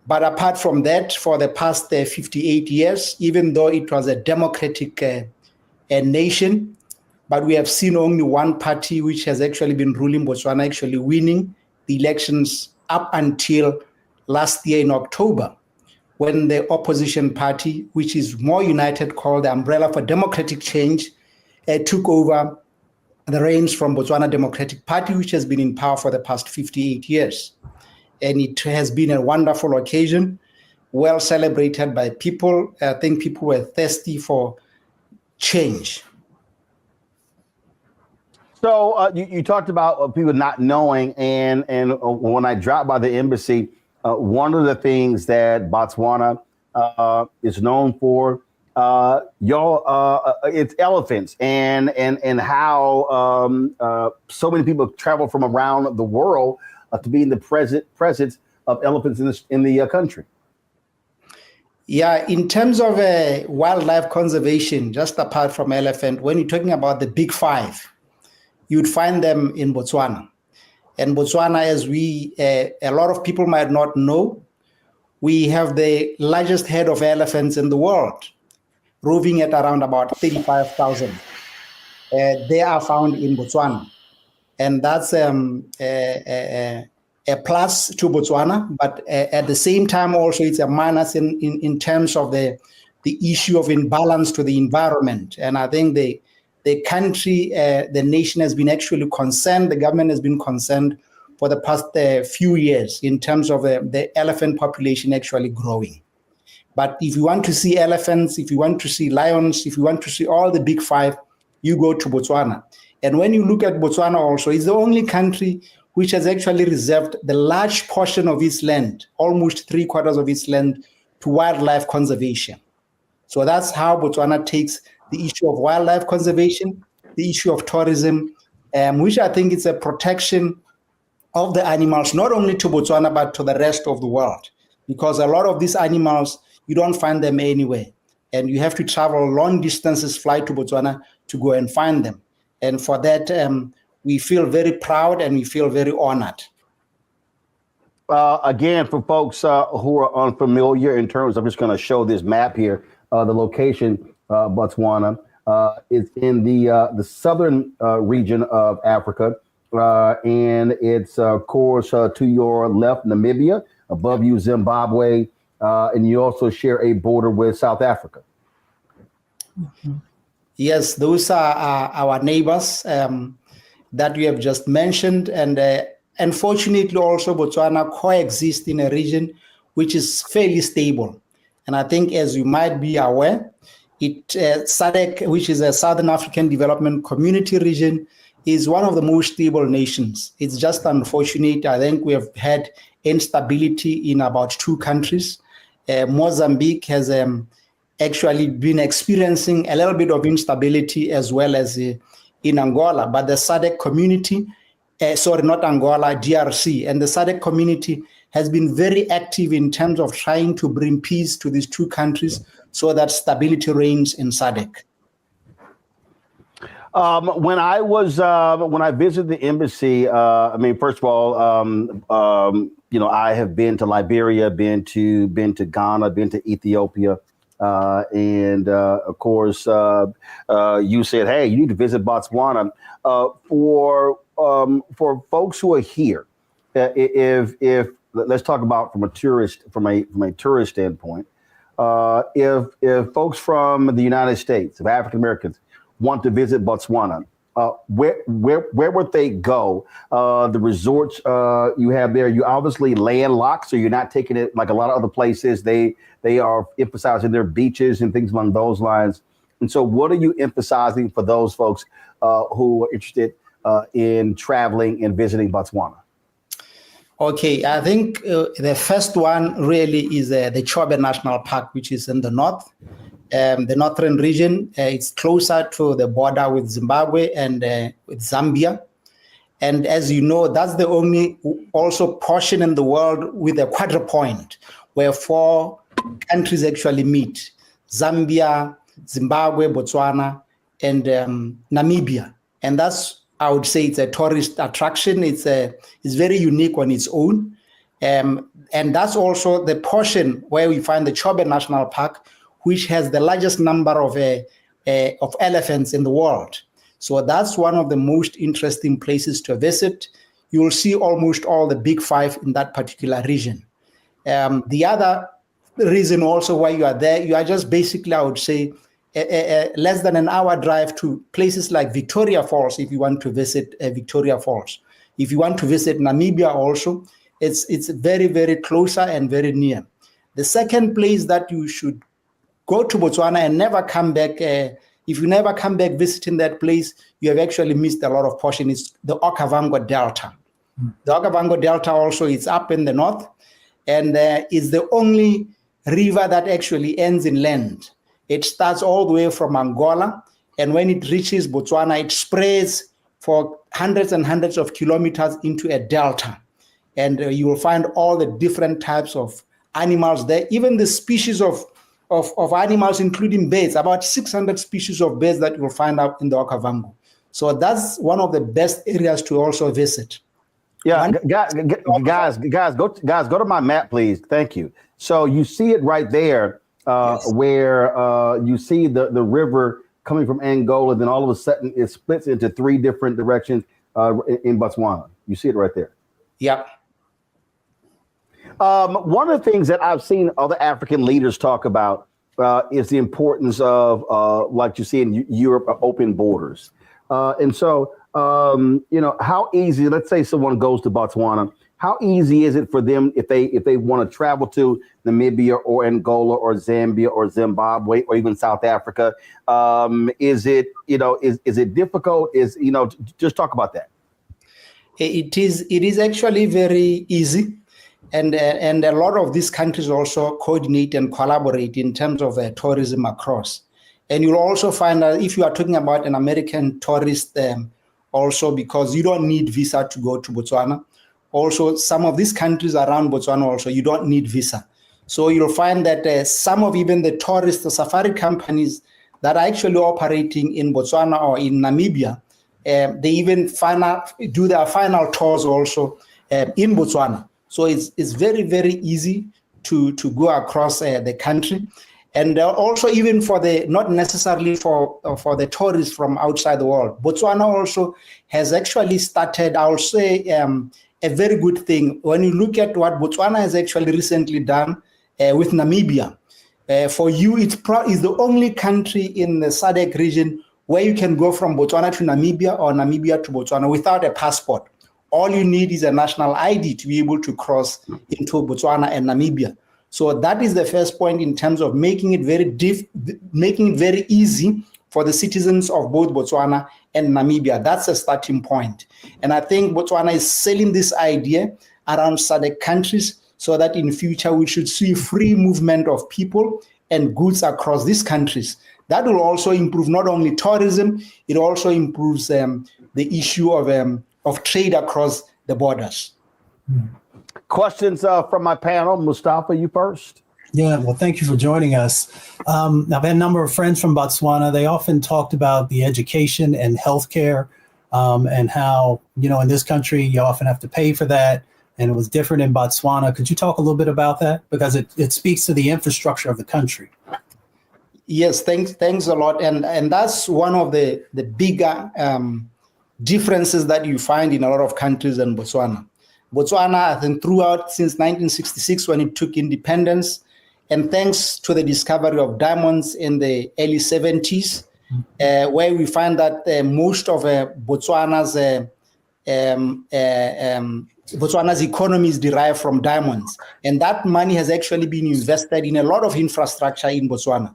But apart from that, for the past 58 years, even though it was a democratic nation, but we have seen only one party which has actually been ruling Botswana, actually winning the elections up until last year in October, when the opposition party, which is more united, called the Umbrella for Democratic Change, took over the reins from Botswana Democratic Party, which has been in power for the past 58 years. And it has been a wonderful occasion, well celebrated by people. I think people were thirsty for change. So you talked about people not knowing, and when I dropped by the embassy, one of the things that Botswana is known for, it's elephants, and how so many people travel from around the world to be in the presence of elephants in the country. Yeah, in terms of wildlife conservation, just apart from elephant, when you're talking about the big five, you'd find them in Botswana. And Botswana, as a lot of people might not know, we have the largest herd of elephants in the world, roving at around about 35,000. They are found in Botswana. And that's a plus to Botswana, but at the same time also it's a minus in terms of the issue of imbalance to the environment. And I think the country, the nation has been actually concerned, the government has been concerned for the past few years in terms of the elephant population actually growing. But if you want to see elephants, if you want to see lions, if you want to see all the big five, you go to Botswana. And when you look at Botswana also, it's the only country which has actually reserved the large portion of its land, almost 3/4 of its land, to wildlife conservation. So that's how Botswana takes the issue of wildlife conservation, the issue of tourism, which I think is a protection of the animals, not only to Botswana, but to the rest of the world. Because a lot of these animals, you don't find them anywhere. And you have to travel long distances, fly to Botswana to go and find them. And for that, we feel very proud and we feel very honored. Again, for folks who are unfamiliar in terms, I'm just going to show this map here. The location, Botswana, is in the southern region of Africa. And it's, of course, to your left, Namibia, above you, Zimbabwe, and you also share a border with South Africa. Mm-hmm. Yes, those are our neighbors that we have just mentioned. And unfortunately, also Botswana coexists in a region which is fairly stable. And I think, as you might be aware, SADC, which is a Southern African Development Community region, is one of the most stable nations. It's just unfortunate. I think we have had instability in about 2 countries. Mozambique has actually been experiencing a little bit of instability as well as in Angola. But the SADC community, not Angola, DRC, and the SADC community has been very active in terms of trying to bring peace to these 2 countries so that stability reigns in SADC. When I visited the embassy, first of all, I have been to Liberia, been to Ghana, been to Ethiopia, and of course, you said, "Hey, you need to visit Botswana." For folks who are here, if let's talk about from a tourist standpoint, if folks from the United States, of African Americans, want to visit Botswana, where would they go? The resorts you have there, you obviously landlocked, so you're not taking it like a lot of other places. They are emphasizing their beaches and things along those lines. And so what are you emphasizing for those folks who are interested in traveling and visiting Botswana? Okay, I think the first one really is the Chobe National Park, which is in the north. The northern region, it's closer to the border with Zimbabwe and with Zambia. And as you know, that's the only also portion in the world with a quadrupoint where 4 countries actually meet: Zambia, Zimbabwe, Botswana, and Namibia. And that's, I would say, it's a tourist attraction. It's very unique on its own. And that's also the portion where we find the Chobe National Park, which has the largest number of elephants in the world. So that's one of the most interesting places to visit. You will see almost all the big 5 in that particular region. The other reason also why you are there, you are just basically, I would say, less than an hour drive to places like Victoria Falls if you want to visit Victoria Falls. If you want to visit Namibia also, it's very, very closer and very near. The second place that you should go to Botswana and never come back If you never come back visiting that place, you have actually missed a lot of portion. It's the Okavango Delta. The Okavango Delta also is up in the north, and is the only river that actually ends in land. It starts all the way from Angola, and when it reaches Botswana, it spreads for hundreds and hundreds of kilometers into a delta. And you will find all the different types of animals there, even the species of animals, including birds, about 600 species of birds that you will find out in the Okavango. So that's one of the best areas to also visit. Yeah, guys, go to my map, please. Thank you. So you see it right there, where you see the river coming from Angola. Then all of a sudden, it splits into three different directions in Botswana. You see it right there. Yep. One of the things that I've seen other African leaders talk about is the importance of, like you see in Europe, open borders. And so, how easy, let's say someone goes to Botswana, how easy is it for them if they want to travel to Namibia or Angola or Zambia or Zimbabwe or even South Africa? Is it difficult? Just talk about that. It is actually very easy. And a lot of these countries also coordinate and collaborate in terms of tourism across. And you'll also find that if you are talking about an American tourist, also because you don't need visa to go to Botswana. Also, some of these countries around Botswana also, you don't need visa. So you'll find that some of even the tourist, the safari companies that are actually operating in Botswana or in Namibia, they even do their final tours also in Botswana. So it's very, very easy to go across the country. And also even not necessarily for the tourists from outside the world. Botswana also has actually started, I would say, a very good thing. When you look at what Botswana has actually recently done with Namibia, for you, it's the only country in the SADC region where you can go from Botswana to Namibia or Namibia to Botswana without a passport. All you need is a national ID to be able to cross into Botswana and Namibia. So that is the first point in terms of making it very easy for the citizens of both Botswana and Namibia. That's a starting point. And I think Botswana is selling this idea around SADC countries so that in future we should see free movement of people and goods across these countries. That will also improve not only tourism, it also improves the issue of trade across the borders. Questions from my panel. Mustafa, you first. Yeah, well, thank you for joining us. I've had a number of friends from Botswana. They often talked about the education and healthcare and how, in this country, you often have to pay for that. And it was different in Botswana. Could you talk a little bit about that? Because it speaks to the infrastructure of the country. Yes, thanks a lot. And that's one of the bigger differences that you find in a lot of countries in Botswana. Botswana, I think, throughout since 1966 when it took independence, and thanks to the discovery of diamonds in the early 70s, where we find that most of Botswana's economy is derived from diamonds. And that money has actually been invested in a lot of infrastructure in Botswana,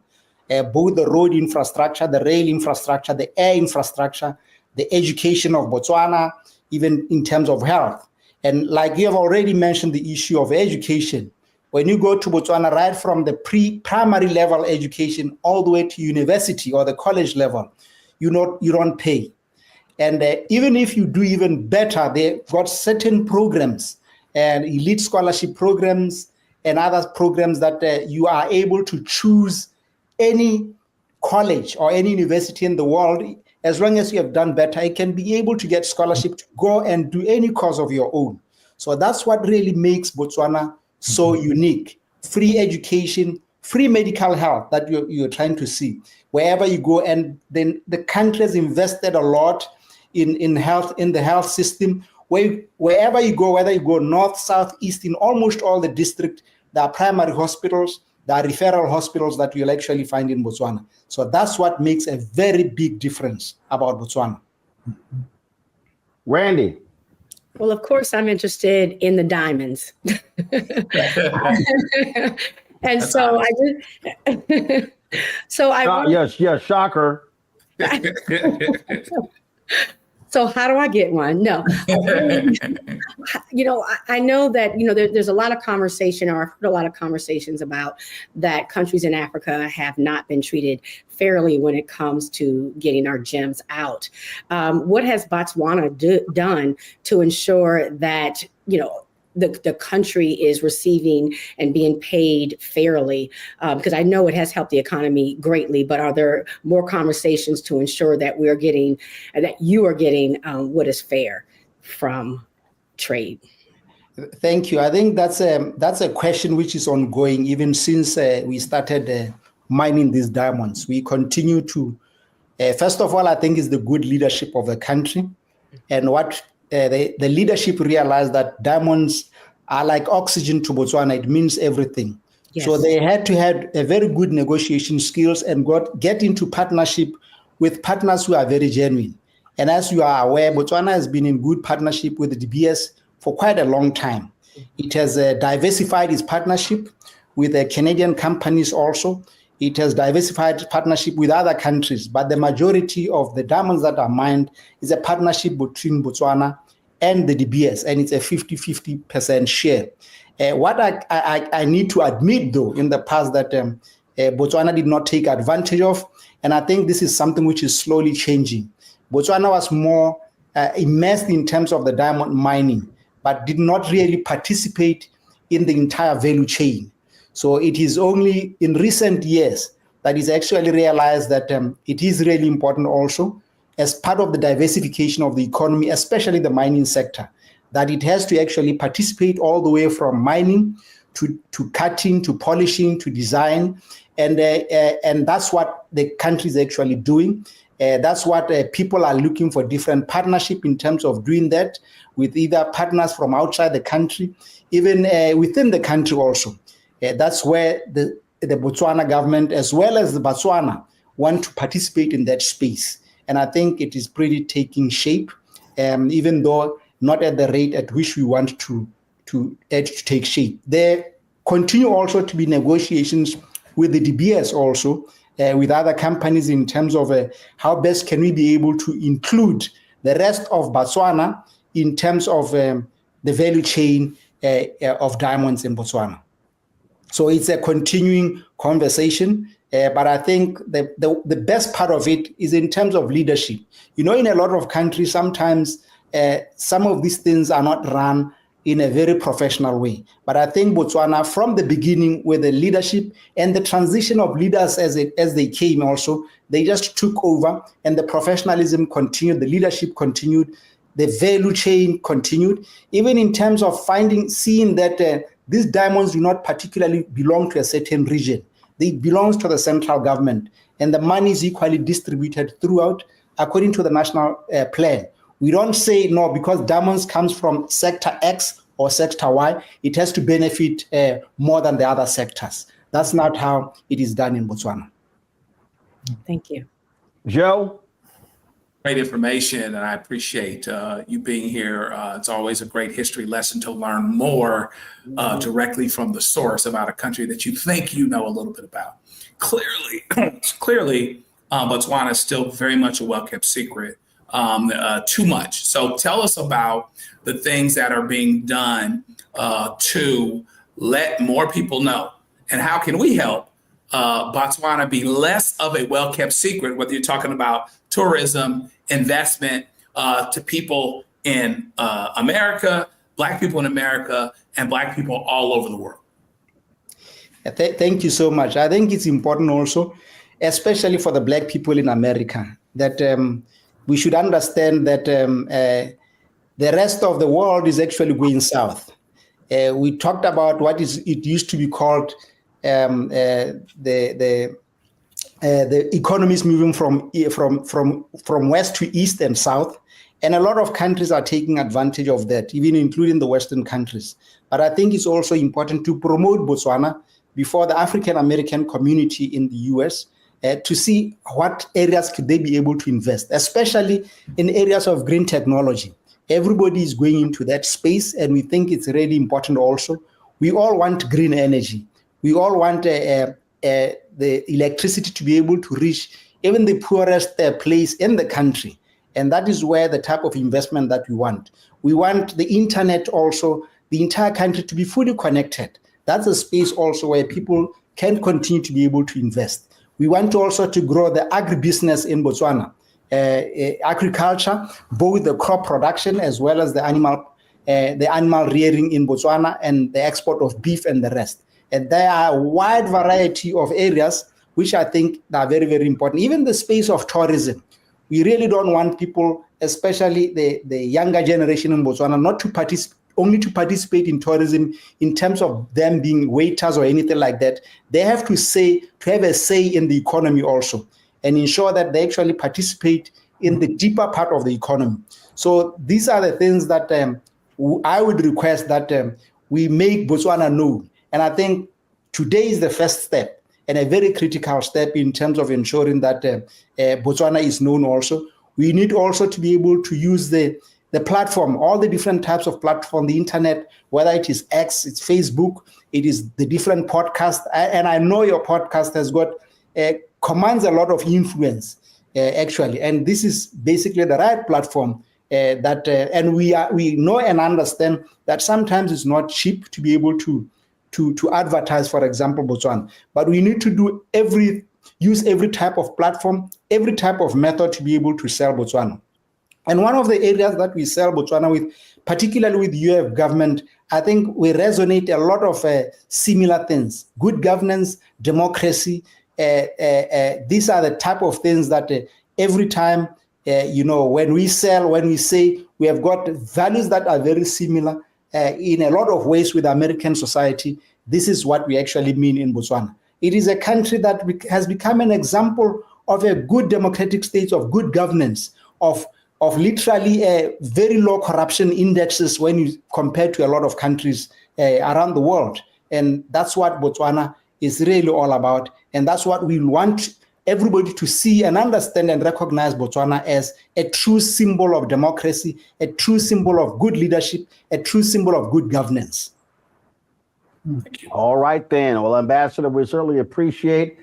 both the road infrastructure, the rail infrastructure, the air infrastructure, the education of Botswana, even in terms of health. And like you have already mentioned, the issue of education. When you go to Botswana, right from the primary level education all the way to university or the college level, you don't pay. And even if you do even better, they've got certain programs and elite scholarship programs and other programs that you are able to choose any college or any university in the world. As long as you have done better, you can be able to get scholarship to go and do any course of your own. So that's what really makes Botswana so unique. Free education, free medical health that you're trying to see wherever you go. And then the country has invested a lot in health, in the health system. Wherever you go, whether you go north, south, east, in almost all the districts, there are primary hospitals, there are referral hospitals that you'll actually find in Botswana. So that's what makes a very big difference about Botswana. Randy. Well, of course, I'm interested in the diamonds. And so I just, yes, shocker. So how do I get one? No, I know that, there's a lot of conversation, or I've heard a lot of conversations about that countries in Africa have not been treated fairly when it comes to getting our gems out. What has Botswana done to ensure that, the country is receiving and being paid fairly? Because I know it has helped the economy greatly, but are there more conversations to ensure that you are getting what is fair from trade? Thank you. I think that's a question which is ongoing even since we started mining these diamonds. We continue to, first of all, I think is the good leadership of the country, and what the leadership realized that diamonds are like oxygen to Botswana. It means everything. Yes. So they had to have a very good negotiation skills and get into partnership with partners who are very genuine. And as you are aware, Botswana has been in good partnership with the DBS for quite a long time. It has diversified its partnership with Canadian companies also. It has diversified partnership with other countries, but the majority of the diamonds that are mined is a partnership between Botswana and the DBS, and it's a 50-50% share. What I need to admit, though, in the past that Botswana did not take advantage of, and I think this is something which is slowly changing. Botswana was more immersed in terms of the diamond mining, but did not really participate in the entire value chain. So it is only in recent years that it's actually realized that it is really important also as part of the diversification of the economy, especially the mining sector, that it has to actually participate all the way from mining to cutting, to polishing, to design. And that's what the country is actually doing. That's what people are looking for, different partnership in terms of doing that with either partners from outside the country, even within the country also. That's where the Botswana government, as well as the Botswana, want to participate in that space. And I think it is pretty taking shape, even though not at the rate at which we want to take shape. There continue also to be negotiations with the DBS also, with other companies in terms of how best can we be able to include the rest of Botswana in terms of the value chain of diamonds in Botswana. So it's a continuing conversation, but I think the best part of it is in terms of leadership. In a lot of countries, sometimes some of these things are not run in a very professional way. But I think Botswana, from the beginning, with the leadership and the transition of leaders as they came also, they just took over, and the professionalism continued, the leadership continued, the value chain continued, even in terms of seeing that these diamonds do not particularly belong to a certain region. They belong to the central government, and the money is equally distributed throughout according to the national plan. We don't say, no, because diamonds comes from sector X or sector Y, it has to benefit more than the other sectors. That's not how it is done in Botswana. Thank you. Joe? Great information, and I appreciate you being here. It's always a great history lesson to learn more directly from the source about a country that you think you know a little bit about. Clearly, Botswana is still very much a well-kept secret, too much. So tell us about the things that are being done to let more people know, and how can we help Botswana be less of a well-kept secret, whether you're talking about tourism, investment to people in America, Black people in America, and Black people all over the world. Thank you so much. I think it's important also, especially for the Black people in America, that we should understand that the rest of the world is actually going south. We talked about it used to be called the economy is moving from west to east and south, and a lot of countries are taking advantage of that, even including the Western countries. But I think it's also important to promote Botswana before the African American community in the US to see what areas could they be able to invest, especially in areas of green technology. Everybody is going into that space, and we think it's really important also. We all want green energy. We all want the electricity to be able to reach even the poorest place in the country. And that is where the type of investment that we want. We want the internet also, the entire country to be fully connected. That's a space also where people can continue to be able to invest. We want also to grow the agribusiness in Botswana, agriculture, both the crop production as well as the animal rearing in Botswana and the export of beef and the rest. And there are a wide variety of areas which I think are very, very important. Even the space of tourism. We really don't want people, especially the younger generation in Botswana, not to only to participate in tourism in terms of them being waiters or anything like that. They have to have a say in the economy also and ensure that they actually participate in the deeper part of the economy. So these are the things that I would request that we make Botswana known. And I think today is the first step and a very critical step in terms of ensuring that Botswana is known also. We need also to be able to use the platform, all the different types of platform, the internet, whether it is X, it's Facebook, it is the different podcasts. And I know your podcast has got, commands a lot of influence, actually. And this is basically the right platform and we know and understand that sometimes it's not cheap to be able to advertise, for example, Botswana. But we need to use every type of platform, every type of method to be able to sell Botswana. And one of the areas that we sell Botswana with, particularly with UF government, I think we resonate a lot of similar things. Good governance, democracy. These are the type of things that every time, when we sell, when we say we have got values that are very similar in a lot of ways with American society, this is what we actually mean in Botswana. It is a country that has become an example of a good democratic state, of good governance, of literally very low corruption indexes when you compare to a lot of countries around the world. And that's what Botswana is really all about. And that's what we want everybody to see and understand and recognize Botswana as a true symbol of democracy, a true symbol of good leadership, a true symbol of good governance. All right, then. Well, Ambassador, we certainly appreciate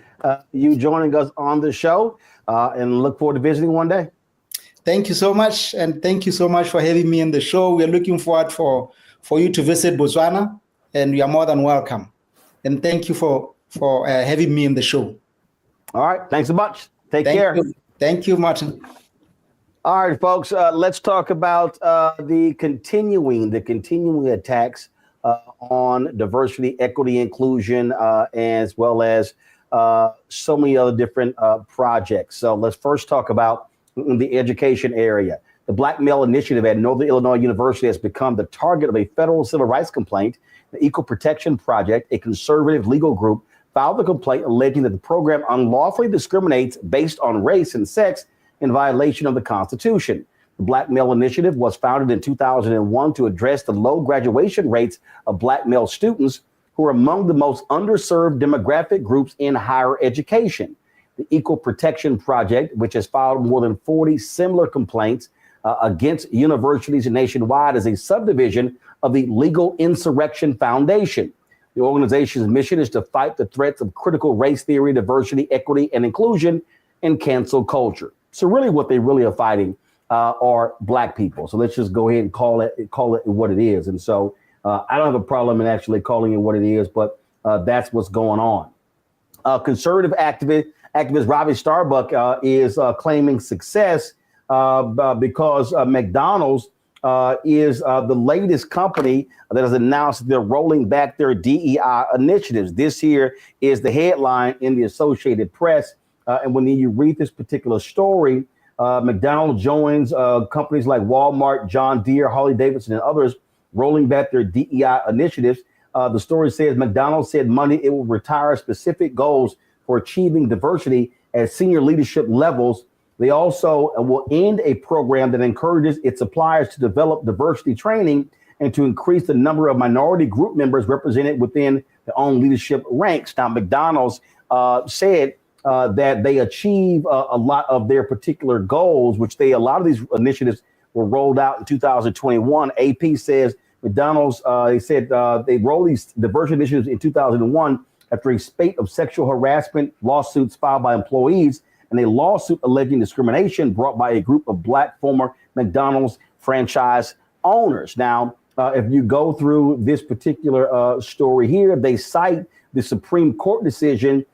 you joining us on the show and look forward to visiting one day. Thank you so much. And thank you so much for having me on the show. We're looking forward for you to visit Botswana, and you are more than welcome. And thank you for having me on the show. All right. Thanks a bunch. Take care. Thank you, Martin. All right, folks. Let's talk about the continuing attacks on diversity, equity, inclusion, as well as so many other different projects. So let's first talk about the education area. The Black Male Initiative at Northern Illinois University has become the target of a federal civil rights complaint. The Equal Protection Project, a conservative legal group, filed a complaint alleging that the program unlawfully discriminates based on race and sex in violation of the Constitution. The Black Male Initiative was founded in 2001 to address the low graduation rates of Black male students who are among the most underserved demographic groups in higher education. The Equal Protection Project, which has filed more than 40 similar complaints against universities nationwide, is a subdivision of the Legal Insurrection Foundation. The organization's mission is to fight the threats of critical race theory, diversity, equity, and inclusion, and cancel culture. So really what they really are fighting are Black people. So let's just go ahead and call it what it is. And so I don't have a problem in actually calling it what it is, but that's what's going on. Conservative activist Ravi Starbuck is claiming success because McDonald's is the latest company that has announced that they're rolling back their DEI initiatives. This here is the headline in the Associated Press. And when you read this particular story, McDonald's joins companies like Walmart, John Deere, Harley-Davidson, and others rolling back their DEI initiatives. The story says McDonald's said Monday it will retire specific goals for achieving diversity at senior leadership levels. They also will end a program that encourages its suppliers to develop diversity training and to increase the number of minority group members represented within their own leadership ranks. Now, McDonald's said that they achieve a lot of their particular goals, which a lot of these initiatives were rolled out in 2021. AP says McDonald's, they said they rolled these diversity initiatives in 2001 after a spate of sexual harassment lawsuits filed by employees in a lawsuit alleging discrimination brought by a group of Black former McDonald's franchise owners. Now, if you go through this particular story here, they cite the Supreme Court decision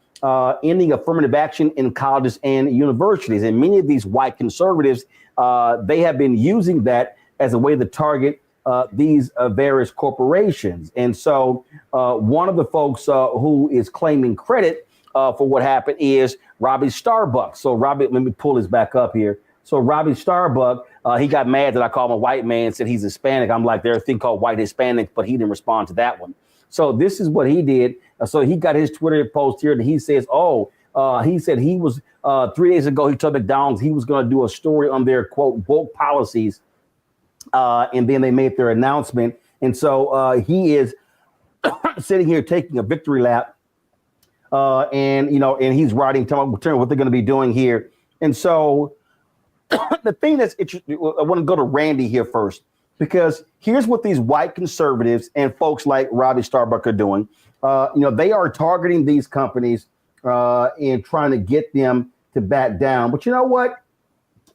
ending affirmative action in colleges and universities. And many of these white conservatives, they have been using that as a way to target these various corporations. And so one of the folks who is claiming credit for what happened is Robbie Starbuck. So Robbie, let me pull this back up here. So Robbie Starbuck, he got mad that I called him a white man, said he's Hispanic. I'm like, there's a thing called white Hispanic, but he didn't respond to that one. So this is what he did. So he got his Twitter post here and he says, he said he was 3 days ago, he told McDonald's he was going to do a story on their, quote, woke policies. And then they made their announcement. And so he is sitting here taking a victory lap. And he's writing, telling what they're going to be doing here. And so the thing that's interesting, I want to go to Randy here first, because here's what these white conservatives and folks like Robbie Starbuck are doing. They are targeting these companies and trying to get them to back down. But you know what?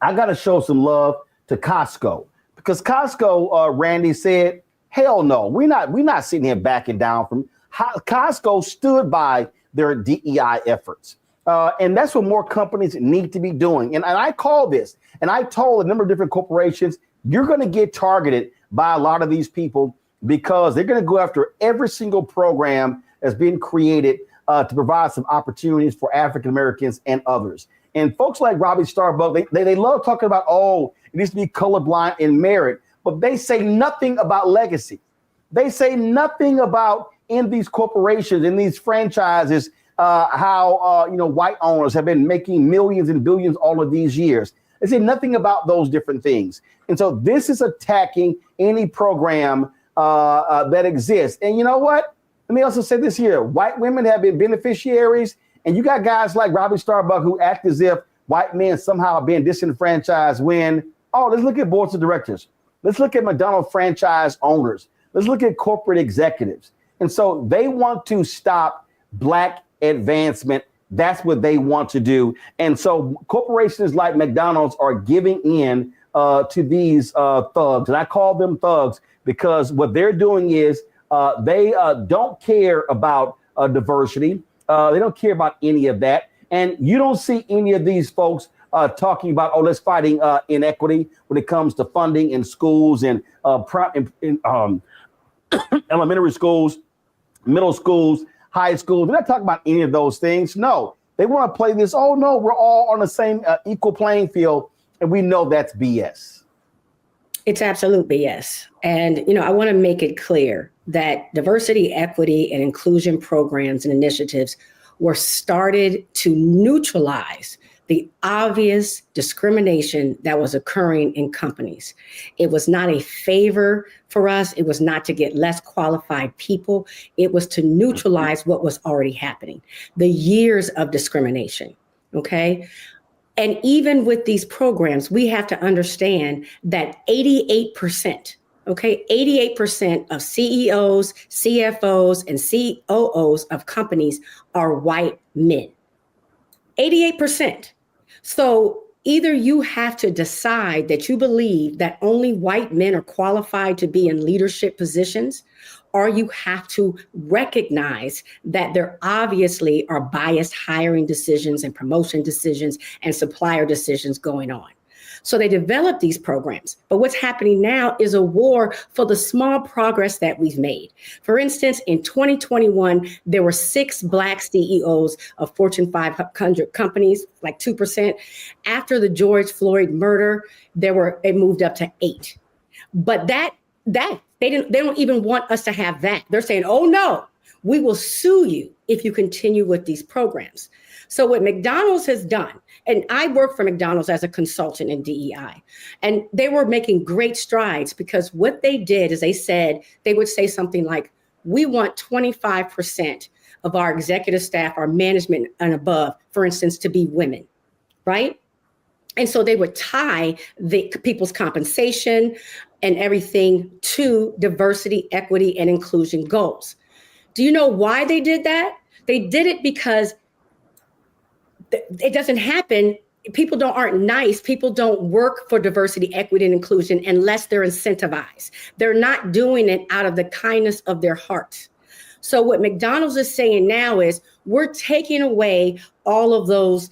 I got to show some love to Costco, because Costco, Randy said, hell no, we're not sitting here backing down from. Costco stood by their DEI efforts. And that's what more companies need to be doing. And I call this, and I told a number of different corporations, you're going to get targeted by a lot of these people because they're going to go after every single program that's been created to provide some opportunities for African Americans and others. And folks like Robbie Starbuck, they love talking about, it needs to be colorblind in merit, but they say nothing about legacy. They say nothing about in these corporations, in these franchises, how white owners have been making millions and billions all of these years. They say nothing about those different things. And so this is attacking any program that exists. And you know what? Let me also say this here. White women have been beneficiaries, and you got guys like Robbie Starbuck who act as if white men somehow are being disenfranchised when, let's look at boards of directors. Let's look at McDonald's franchise owners. Let's look at corporate executives. And so they want to stop Black advancement. That's what they want to do. And so corporations like McDonald's are giving in to these thugs. And I call them thugs because what they're doing is they don't care about diversity. They don't care about any of that. And you don't see any of these folks talking about, let's fighting inequity when it comes to funding in schools and elementary schools, middle schools, high schools. They're not talking about any of those things. No, they want to play this. Oh, no, we're all on the same equal playing field. And we know that's BS. It's absolute BS. And, I want to make it clear that diversity, equity, and inclusion programs and initiatives were started to neutralize the obvious discrimination that was occurring in companies. It was not a favor for us. It was not to get less qualified people. It was to neutralize what was already happening, the years of discrimination, okay? And even with these programs, we have to understand that 88%, okay, 88% of CEOs, CFOs, and COOs of companies are white men. 88%. So either you have to decide that you believe that only white men are qualified to be in leadership positions, or you have to recognize that there obviously are biased hiring decisions and promotion decisions and supplier decisions going on. So they developed these programs. But what's happening now is a war for the small progress that we've made. For instance, in 2021, there were 6 Black CEOs of Fortune 500 companies, like 2%. After the George Floyd murder, it moved up to 8. But they don't even want us to have that. They're saying, oh no, we will sue you if you continue with these programs. So what McDonald's has done, and I work for McDonald's as a consultant in DEI, and they were making great strides because what they did is they would say something like, we want 25% of our executive staff, our management and above, for instance, to be women, right? And so they would tie the people's compensation and everything to diversity, equity, and inclusion goals. Do you know why they did that? They did it because it doesn't happen. People aren't nice. People don't work for diversity, equity, and inclusion unless they're incentivized. They're not doing it out of the kindness of their heart. So what McDonald's is saying now is we're taking away all of those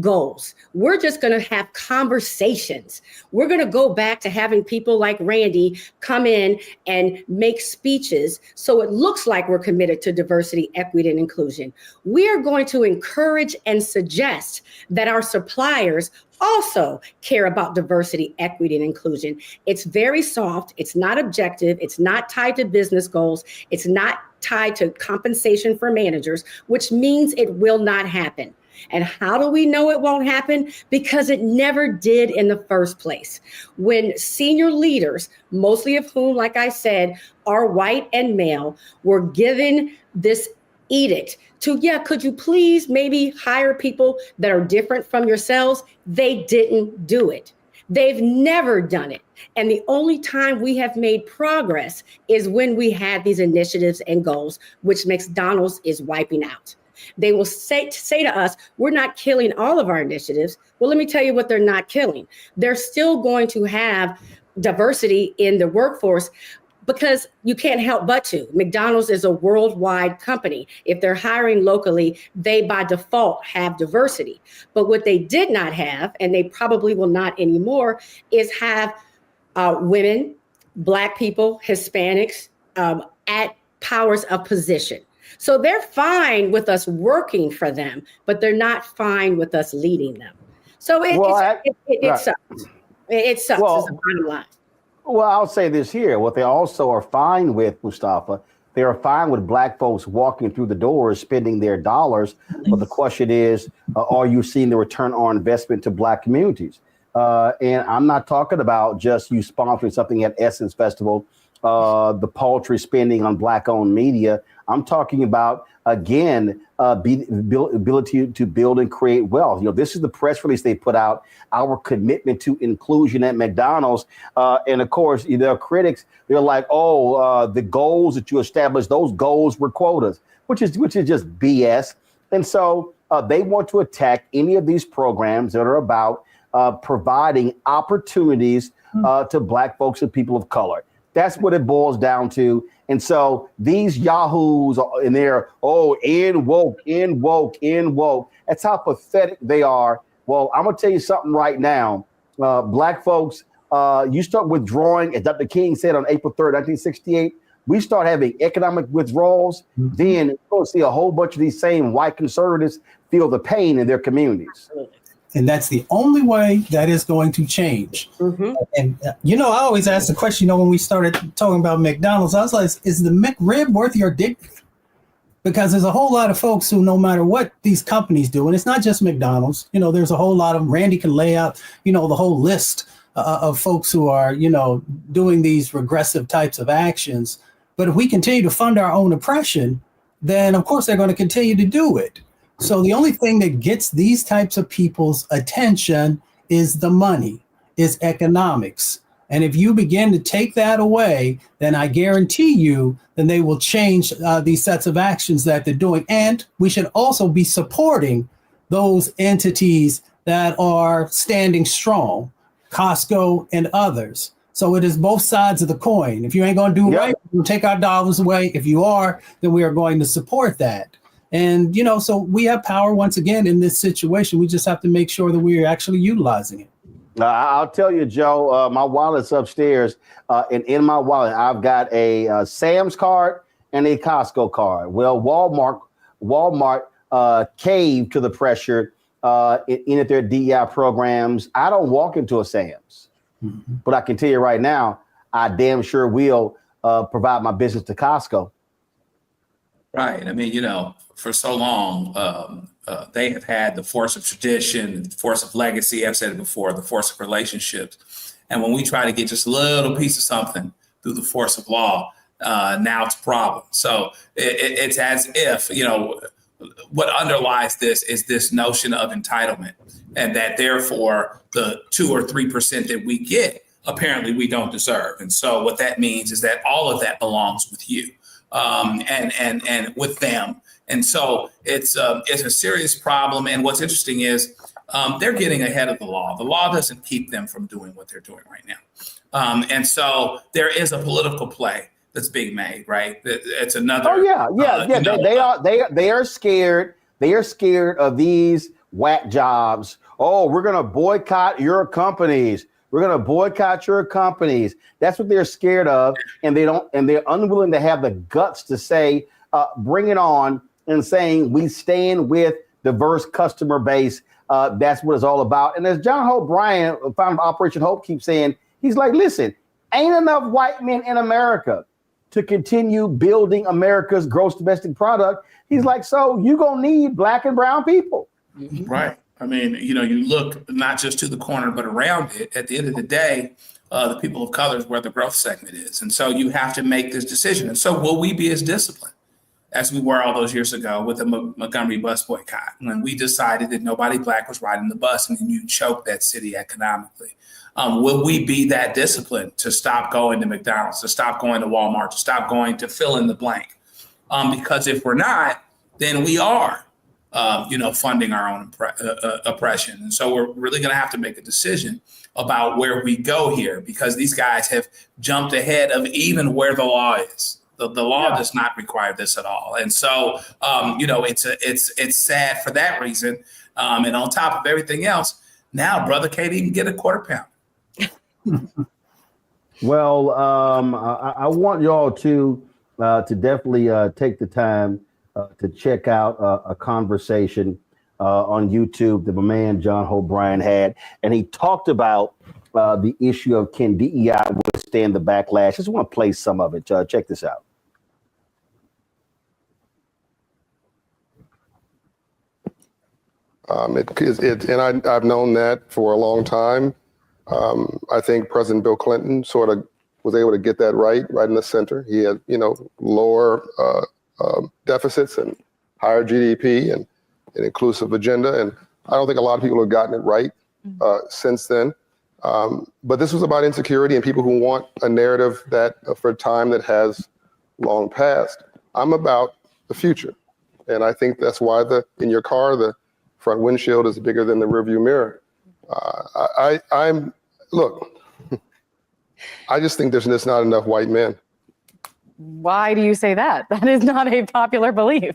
goals. We're just going to have conversations. We're going to go back to having people like Randy come in and make speeches so it looks like we're committed to diversity, equity, and inclusion. We are going to encourage and suggest that our suppliers also care about diversity, equity, and inclusion. It's very soft. It's not objective. It's not tied to business goals. It's not tied to compensation for managers, which means it will not happen. And how do we know it won't happen? Because it never did in the first place. When senior leaders, mostly of whom, like I said, are white and male, were given this edict to, could you please maybe hire people that are different from yourselves? They didn't do it. They've never done it. And the only time we have made progress is when we had these initiatives and goals, which McDonald's is wiping out. They will say to us, we're not killing all of our initiatives. Well, let me tell you what they're not killing. They're still going to have diversity in the workforce, because you can't help but to. McDonald's is a worldwide company. If they're hiring locally, they by default have diversity. But what they did not have, and they probably will not anymore, is have women, Black people, Hispanics at powers of position. So they're fine with us working for them, but they're not fine with us leading them. So it sucks. It sucks is the bottom line. Well, I'll say this here. What they also are fine with, Mustafa, they are fine with Black folks walking through the doors, spending their dollars. But the question is, are you seeing the return on investment to Black communities? And I'm not talking about just you sponsoring something at Essence Festival, the paltry spending on Black-owned media. I'm talking about, again, ability to build and create wealth. This is the press release they put out, our commitment to inclusion at McDonald's. And of course, their critics, they're like, the goals that you established, those goals were quotas, which is just BS. And so they want to attack any of these programs that are about providing opportunities to Black folks and people of color. That's what it boils down to. And so these yahoos in there, in woke. That's how pathetic they are. Well, I'm going to tell you something right now. Black folks, you start withdrawing, as Dr. King said on April 3rd, 1968, we start having economic withdrawals, then you're going to see a whole bunch of these same white conservatives feel the pain in their communities. And that's the only way that is going to change. Mm-hmm. And, I always ask the question, when we started talking about McDonald's, I was like, is the McRib worth your dignity? Because there's a whole lot of folks who, no matter what these companies do, and it's not just McDonald's, there's a whole lot of them. Randy can lay out, the whole list of folks who are, doing these regressive types of actions. But if we continue to fund our own oppression, then of course they're going to continue to do it. So the only thing that gets these types of people's attention is the money, is economics. And if you begin to take that away, then I guarantee you, then they will change these sets of actions that they're doing. And we should also be supporting those entities that are standing strong, Costco and others. So it is both sides of the coin. If you ain't going to do right, we'll take our dollars away. If you are, then we are going to support that. And, so we have power once again in this situation. We just have to make sure that we're actually utilizing it. I'll tell you, Joe, my wallet's upstairs. And in my wallet, I've got a Sam's card and a Costco card. Well, Walmart caved to the pressure in their DEI programs. I don't walk into a Sam's, but I can tell you right now, I damn sure will provide my business to Costco. Right. I mean, for so long, they have had the force of tradition, the force of legacy. I've said it before, the force of relationships. And when we try to get just a little piece of something through the force of law, now it's a problem. So it's as if, what underlies this is this notion of entitlement, and that therefore the 2 or 3% that we get, apparently we don't deserve. And so what that means is that all of that belongs with you. and with them. And so it's a serious problem. And what's interesting is they're getting ahead of the law. The law doesn't keep them from doing what they're doing right now. And so there is a political play that's being made, right? It's another. Oh yeah. They are scared. They are scared of these whack jobs. Oh, we're going to boycott your companies. We're going to boycott your companies. That's what they're scared of, and they're unwilling to have the guts to say, bring it on, and saying we stand with diverse customer base. That's what it's all about. And as John Hope Bryant, founder of Operation Hope, keeps saying, he's like, listen, ain't enough white men in America to continue building America's gross domestic product. He's like, so you're going to need black and brown people. Right. I mean, you look not just to the corner, but around it. At the end of the day, the people of color is where the growth segment is. And so you have to make this decision. And so will we be as disciplined as we were all those years ago with the Montgomery bus boycott, when we decided that nobody black was riding the bus and then you choked that city economically? Will we be that disciplined to stop going to McDonald's, to stop going to Walmart, to stop going to fill in the blank? Because if we're not, then we are funding our own oppression. And so we're really going to have to make a decision about where we go here, because these guys have jumped ahead of even where the law is. The law does not require this at all. And so, it's sad for that reason. And on top of everything else, now brother can't even get a quarter pound. Well, I want y'all to definitely take the time to check out a conversation on YouTube that my man John Hope Bryant had, and he talked about the issue of can DEI withstand the backlash. I just want to play some of it. Check this out. And I've known that for a long time. I think President Bill Clinton sort of was able to get that right in the center. He had, lower deficits and higher GDP and an inclusive agenda. And I don't think a lot of people have gotten it right since then. But this was about insecurity and people who want a narrative that for a time that has long passed. I'm about the future. And I think that's why in your car, the front windshield is bigger than the rearview mirror. I just think there's just not enough white men. Why do you say that? That is not a popular belief,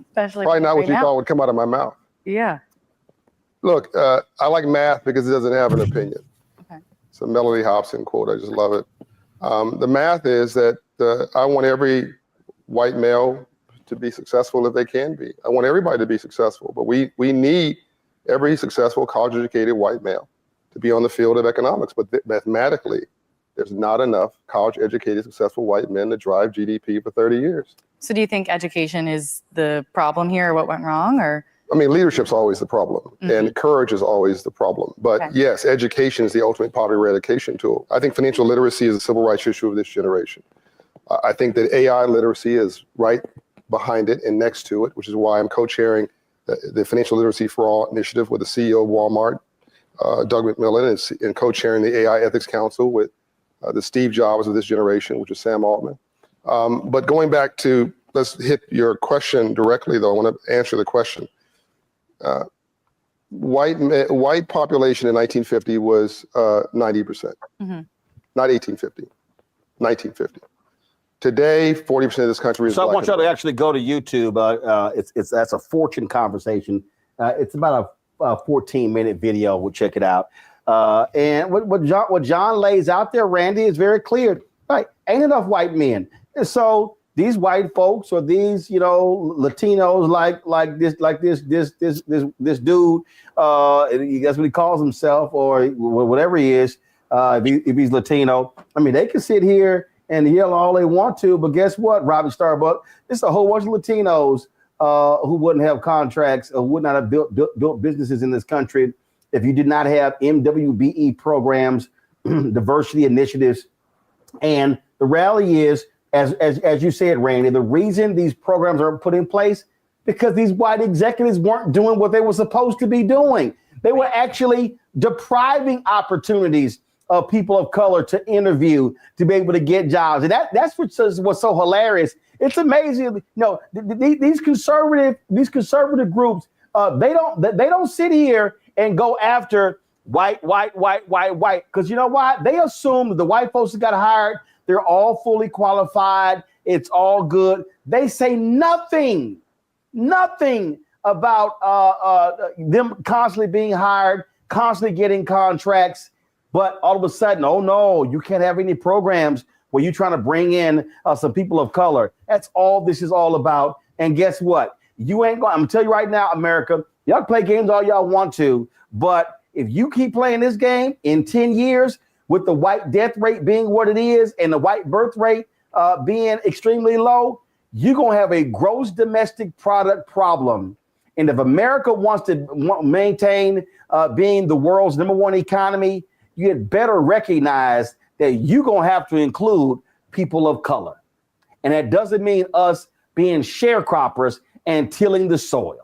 especially probably not what you thought would come out of my mouth. Yeah. Look, I like math because it doesn't have an opinion. Okay. It's a Melody Hobson quote. I just love it. The math is that I want every white male to be successful if they can be. I want everybody to be successful, but we need every successful college-educated white male to be on the field of economics. But mathematically, there's not enough college-educated, successful white men to drive GDP for 30 years. So do you think education is the problem here, or what went wrong, or? I mean, leadership's always the problem, and courage is always the problem. But yes, education is the ultimate poverty eradication tool. I think financial literacy is a civil rights issue of this generation. I think that AI literacy is right behind it and next to it, which is why I'm co-chairing the Financial Literacy for All initiative with the CEO of Walmart, Doug McMillan, and co-chairing the AI Ethics Council with the Steve Jobs of this generation, which is Sam Altman. But going back to, let's hit your question directly, though. I want to answer the question. White population in 1950 was 90%, not 1850, 1950. Today, 40% of this country is So black. I want y'all to actually go to YouTube. That's a Fortune conversation. It's about a 14-minute video. We'll check it out. And what John lays out there, Randy, is very clear. Right? Ain't enough white men. And so these white folks or these, Latinos like this dude, that's what he calls himself, or whatever he is, if he's Latino. I mean, they can sit here and yell all they want to, but guess what, Robert Starbuck? It's a whole bunch of Latinos who wouldn't have contracts or would not have built businesses in this country if you did not have MWBE programs, diversity initiatives. And the reality is, as you said, Randy, the reason these programs are put in place because these white executives weren't doing what they were supposed to be doing. They were actually depriving opportunities of people of color to interview to be able to get jobs. And that's what's so hilarious. It's amazing. No, these conservative groups, they don't sit here and go after white. Because you know why? They assume the white folks that got hired, they're all fully qualified. It's all good. They say nothing about them constantly being hired, constantly getting contracts. But all of a sudden, oh no, you can't have any programs where you're trying to bring in some people of color. That's all this is all about. And guess what? You ain't going. I'm gonna tell you right now, America, y'all play games all y'all want to, but if you keep playing this game in 10 years with the white death rate being what it is and the white birth rate being extremely low, you're going to have a gross domestic product problem. And if America wants to maintain being the world's #1 economy, you had better recognize that you're going to have to include people of color. And that doesn't mean us being sharecroppers and tilling the soil.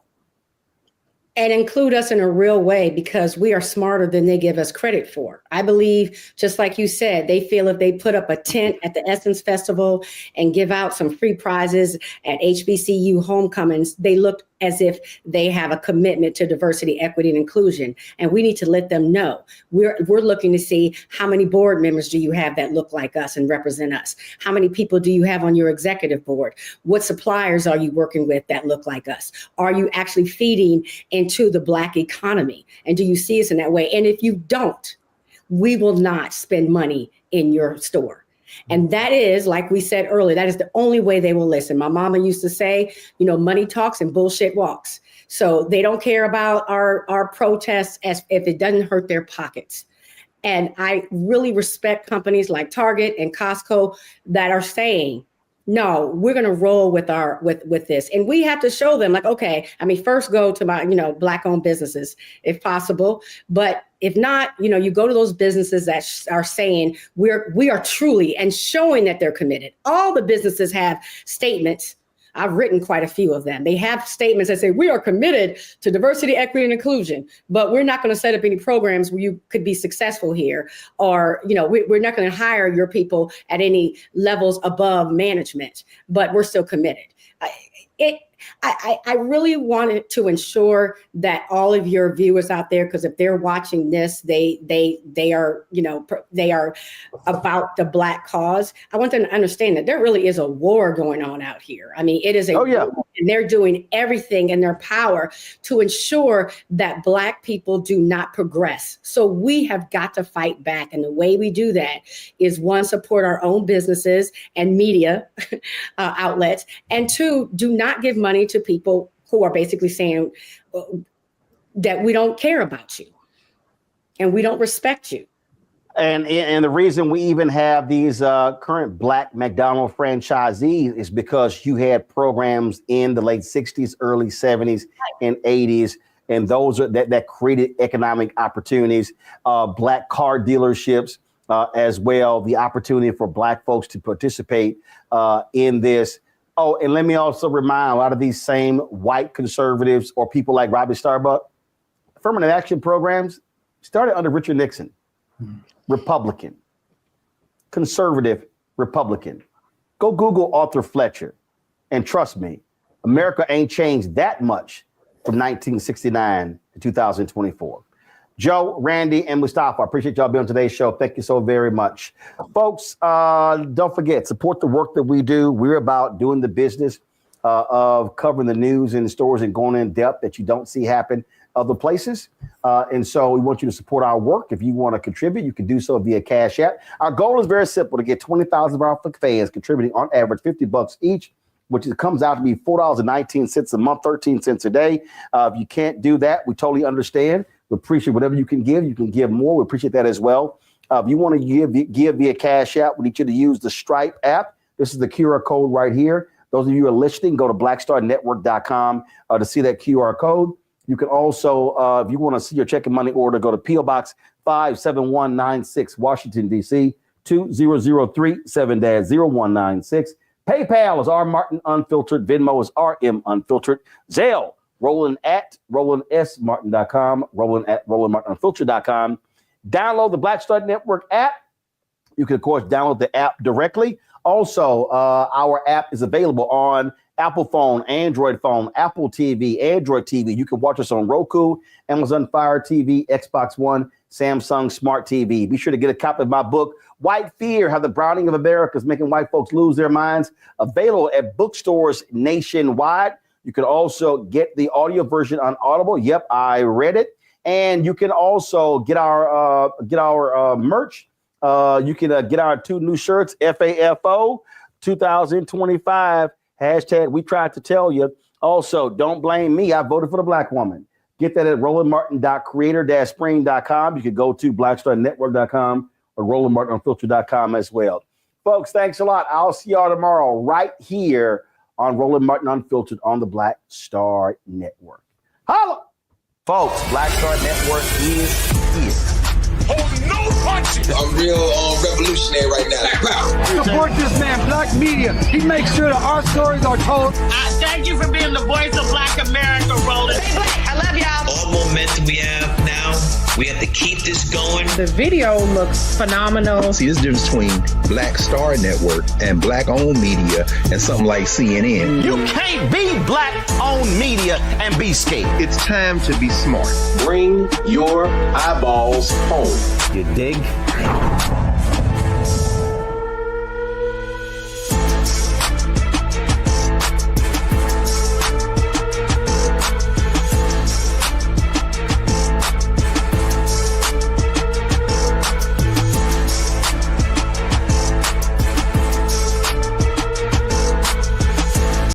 And include us in a real way, because we are smarter than they give us credit for. I believe, just like you said, they feel if they put up a tent at the Essence Festival and give out some free prizes at HBCU homecomings, they look as if they have a commitment to diversity, equity, and inclusion. And we need to let them know. We're looking to see how many board members do you have that look like us and represent us? How many people do you have on your executive board? What suppliers are you working with that look like us? Are you actually feeding into the Black economy? And do you see us in that way? And if you don't, we will not spend money in your store. And that is, like we said earlier, that is the only way they will listen. My mama used to say, money talks and bullshit walks. So they don't care about our protests as if it doesn't hurt their pockets. And I really respect companies like Target and Costco that are saying, no, we're going to roll with this. And we have to show them, like, okay, first go to my, Black-owned businesses if possible. But if not, you go to those businesses that are saying we are truly, and showing that they're committed. All the businesses have statements. I've written quite a few of them. They have statements that say we are committed to diversity, equity, and inclusion, but we're not going to set up any programs where you could be successful here. Or, we're not going to hire your people at any levels above management, but we're still committed. I really wanted to ensure that all of your viewers out there, because if they're watching this, they are about the Black cause. I want them to understand that there really is a war going on out here. It is a war, and they're doing everything in their power to ensure that Black people do not progress. So we have got to fight back. And the way we do that is, one, support our own businesses and media outlets, and two, do not give money to people who are basically saying that we don't care about you and we don't respect you. And the reason we even have these current Black McDonald's franchisees is because you had programs in the late 60s, early 70s, and 80s. And those are that created economic opportunities, Black car dealerships as well, the opportunity for Black folks to participate in this. Oh, and let me also remind a lot of these same white conservatives or people like Robbie Starbuck, affirmative action programs started under Richard Nixon. Republican, conservative Republican. Go Google Arthur Fletcher. And trust me, America ain't changed that much from 1969 to 2024. Joe, Randy, and Mustafa, I appreciate y'all being on today's show. Thank you so very much. Folks, don't forget, support the work that we do. We're about doing the business of covering the news in the stores and going in depth that you don't see happen other places. And so we want you to support our work. If you want to contribute, you can do so via Cash App. Our goal is very simple, to get 20,000 of our fans contributing on average $50 each, which comes out to be $4.19 a month, 13 cents a day. If you can't do that, we totally understand. We appreciate whatever you can give. You can give more. We appreciate that as well. If you want to give via Cash App, we need you to use the Stripe app. This is the QR code right here. Those of you who are listening, go to blackstarnetwork.com to see that QR code. You can also, if you want to see your check and money order, go to P.O. Box 57196, Washington, D.C., 20037-0196. PayPal is R Martin Unfiltered. Venmo is RM Unfiltered. Zelle, Roland@RolandSMartin.com, Roland@RolandMartinUnfiltered.com. Download the Black Star Network app. You can, of course, download the app directly. Also, our app is available on Apple phone, Android phone, Apple TV, Android TV. You can watch us on Roku, Amazon Fire TV, Xbox One, Samsung Smart TV. Be sure to get a copy of my book, White Fear, How the Browning of America is Making White Folks Lose Their Minds, available at bookstores nationwide. You can also get the audio version on Audible. Yep, I read it. And you can also get our merch. You can get our 2 new shirts, FAFO 2025. Hashtag we tried to tell you. Also, don't blame me. I voted for the black woman. Get that at rolandmartin.creator-spring.com. You can go to blackstarnetwork.com or rolandmartinunfiltered.com as well. Folks, thanks a lot. I'll see y'all tomorrow right here on Roland Martin Unfiltered on the Black Star Network. Holla! Folks, Black Star Network is here. Holding no punches. I'm real revolutionary right now. Black power. Support this man, Black Media. He makes sure that our stories are told. Thank you for being the voice of Black America, Roland. Stay black. I love y'all. All momentum we have now, we have to keep this going. The video looks phenomenal. See, this difference between Black Star Network and black-owned media and something like CNN. You can't be black-owned media and be scared. It's time to be smart. Bring your eyeballs home. You dig?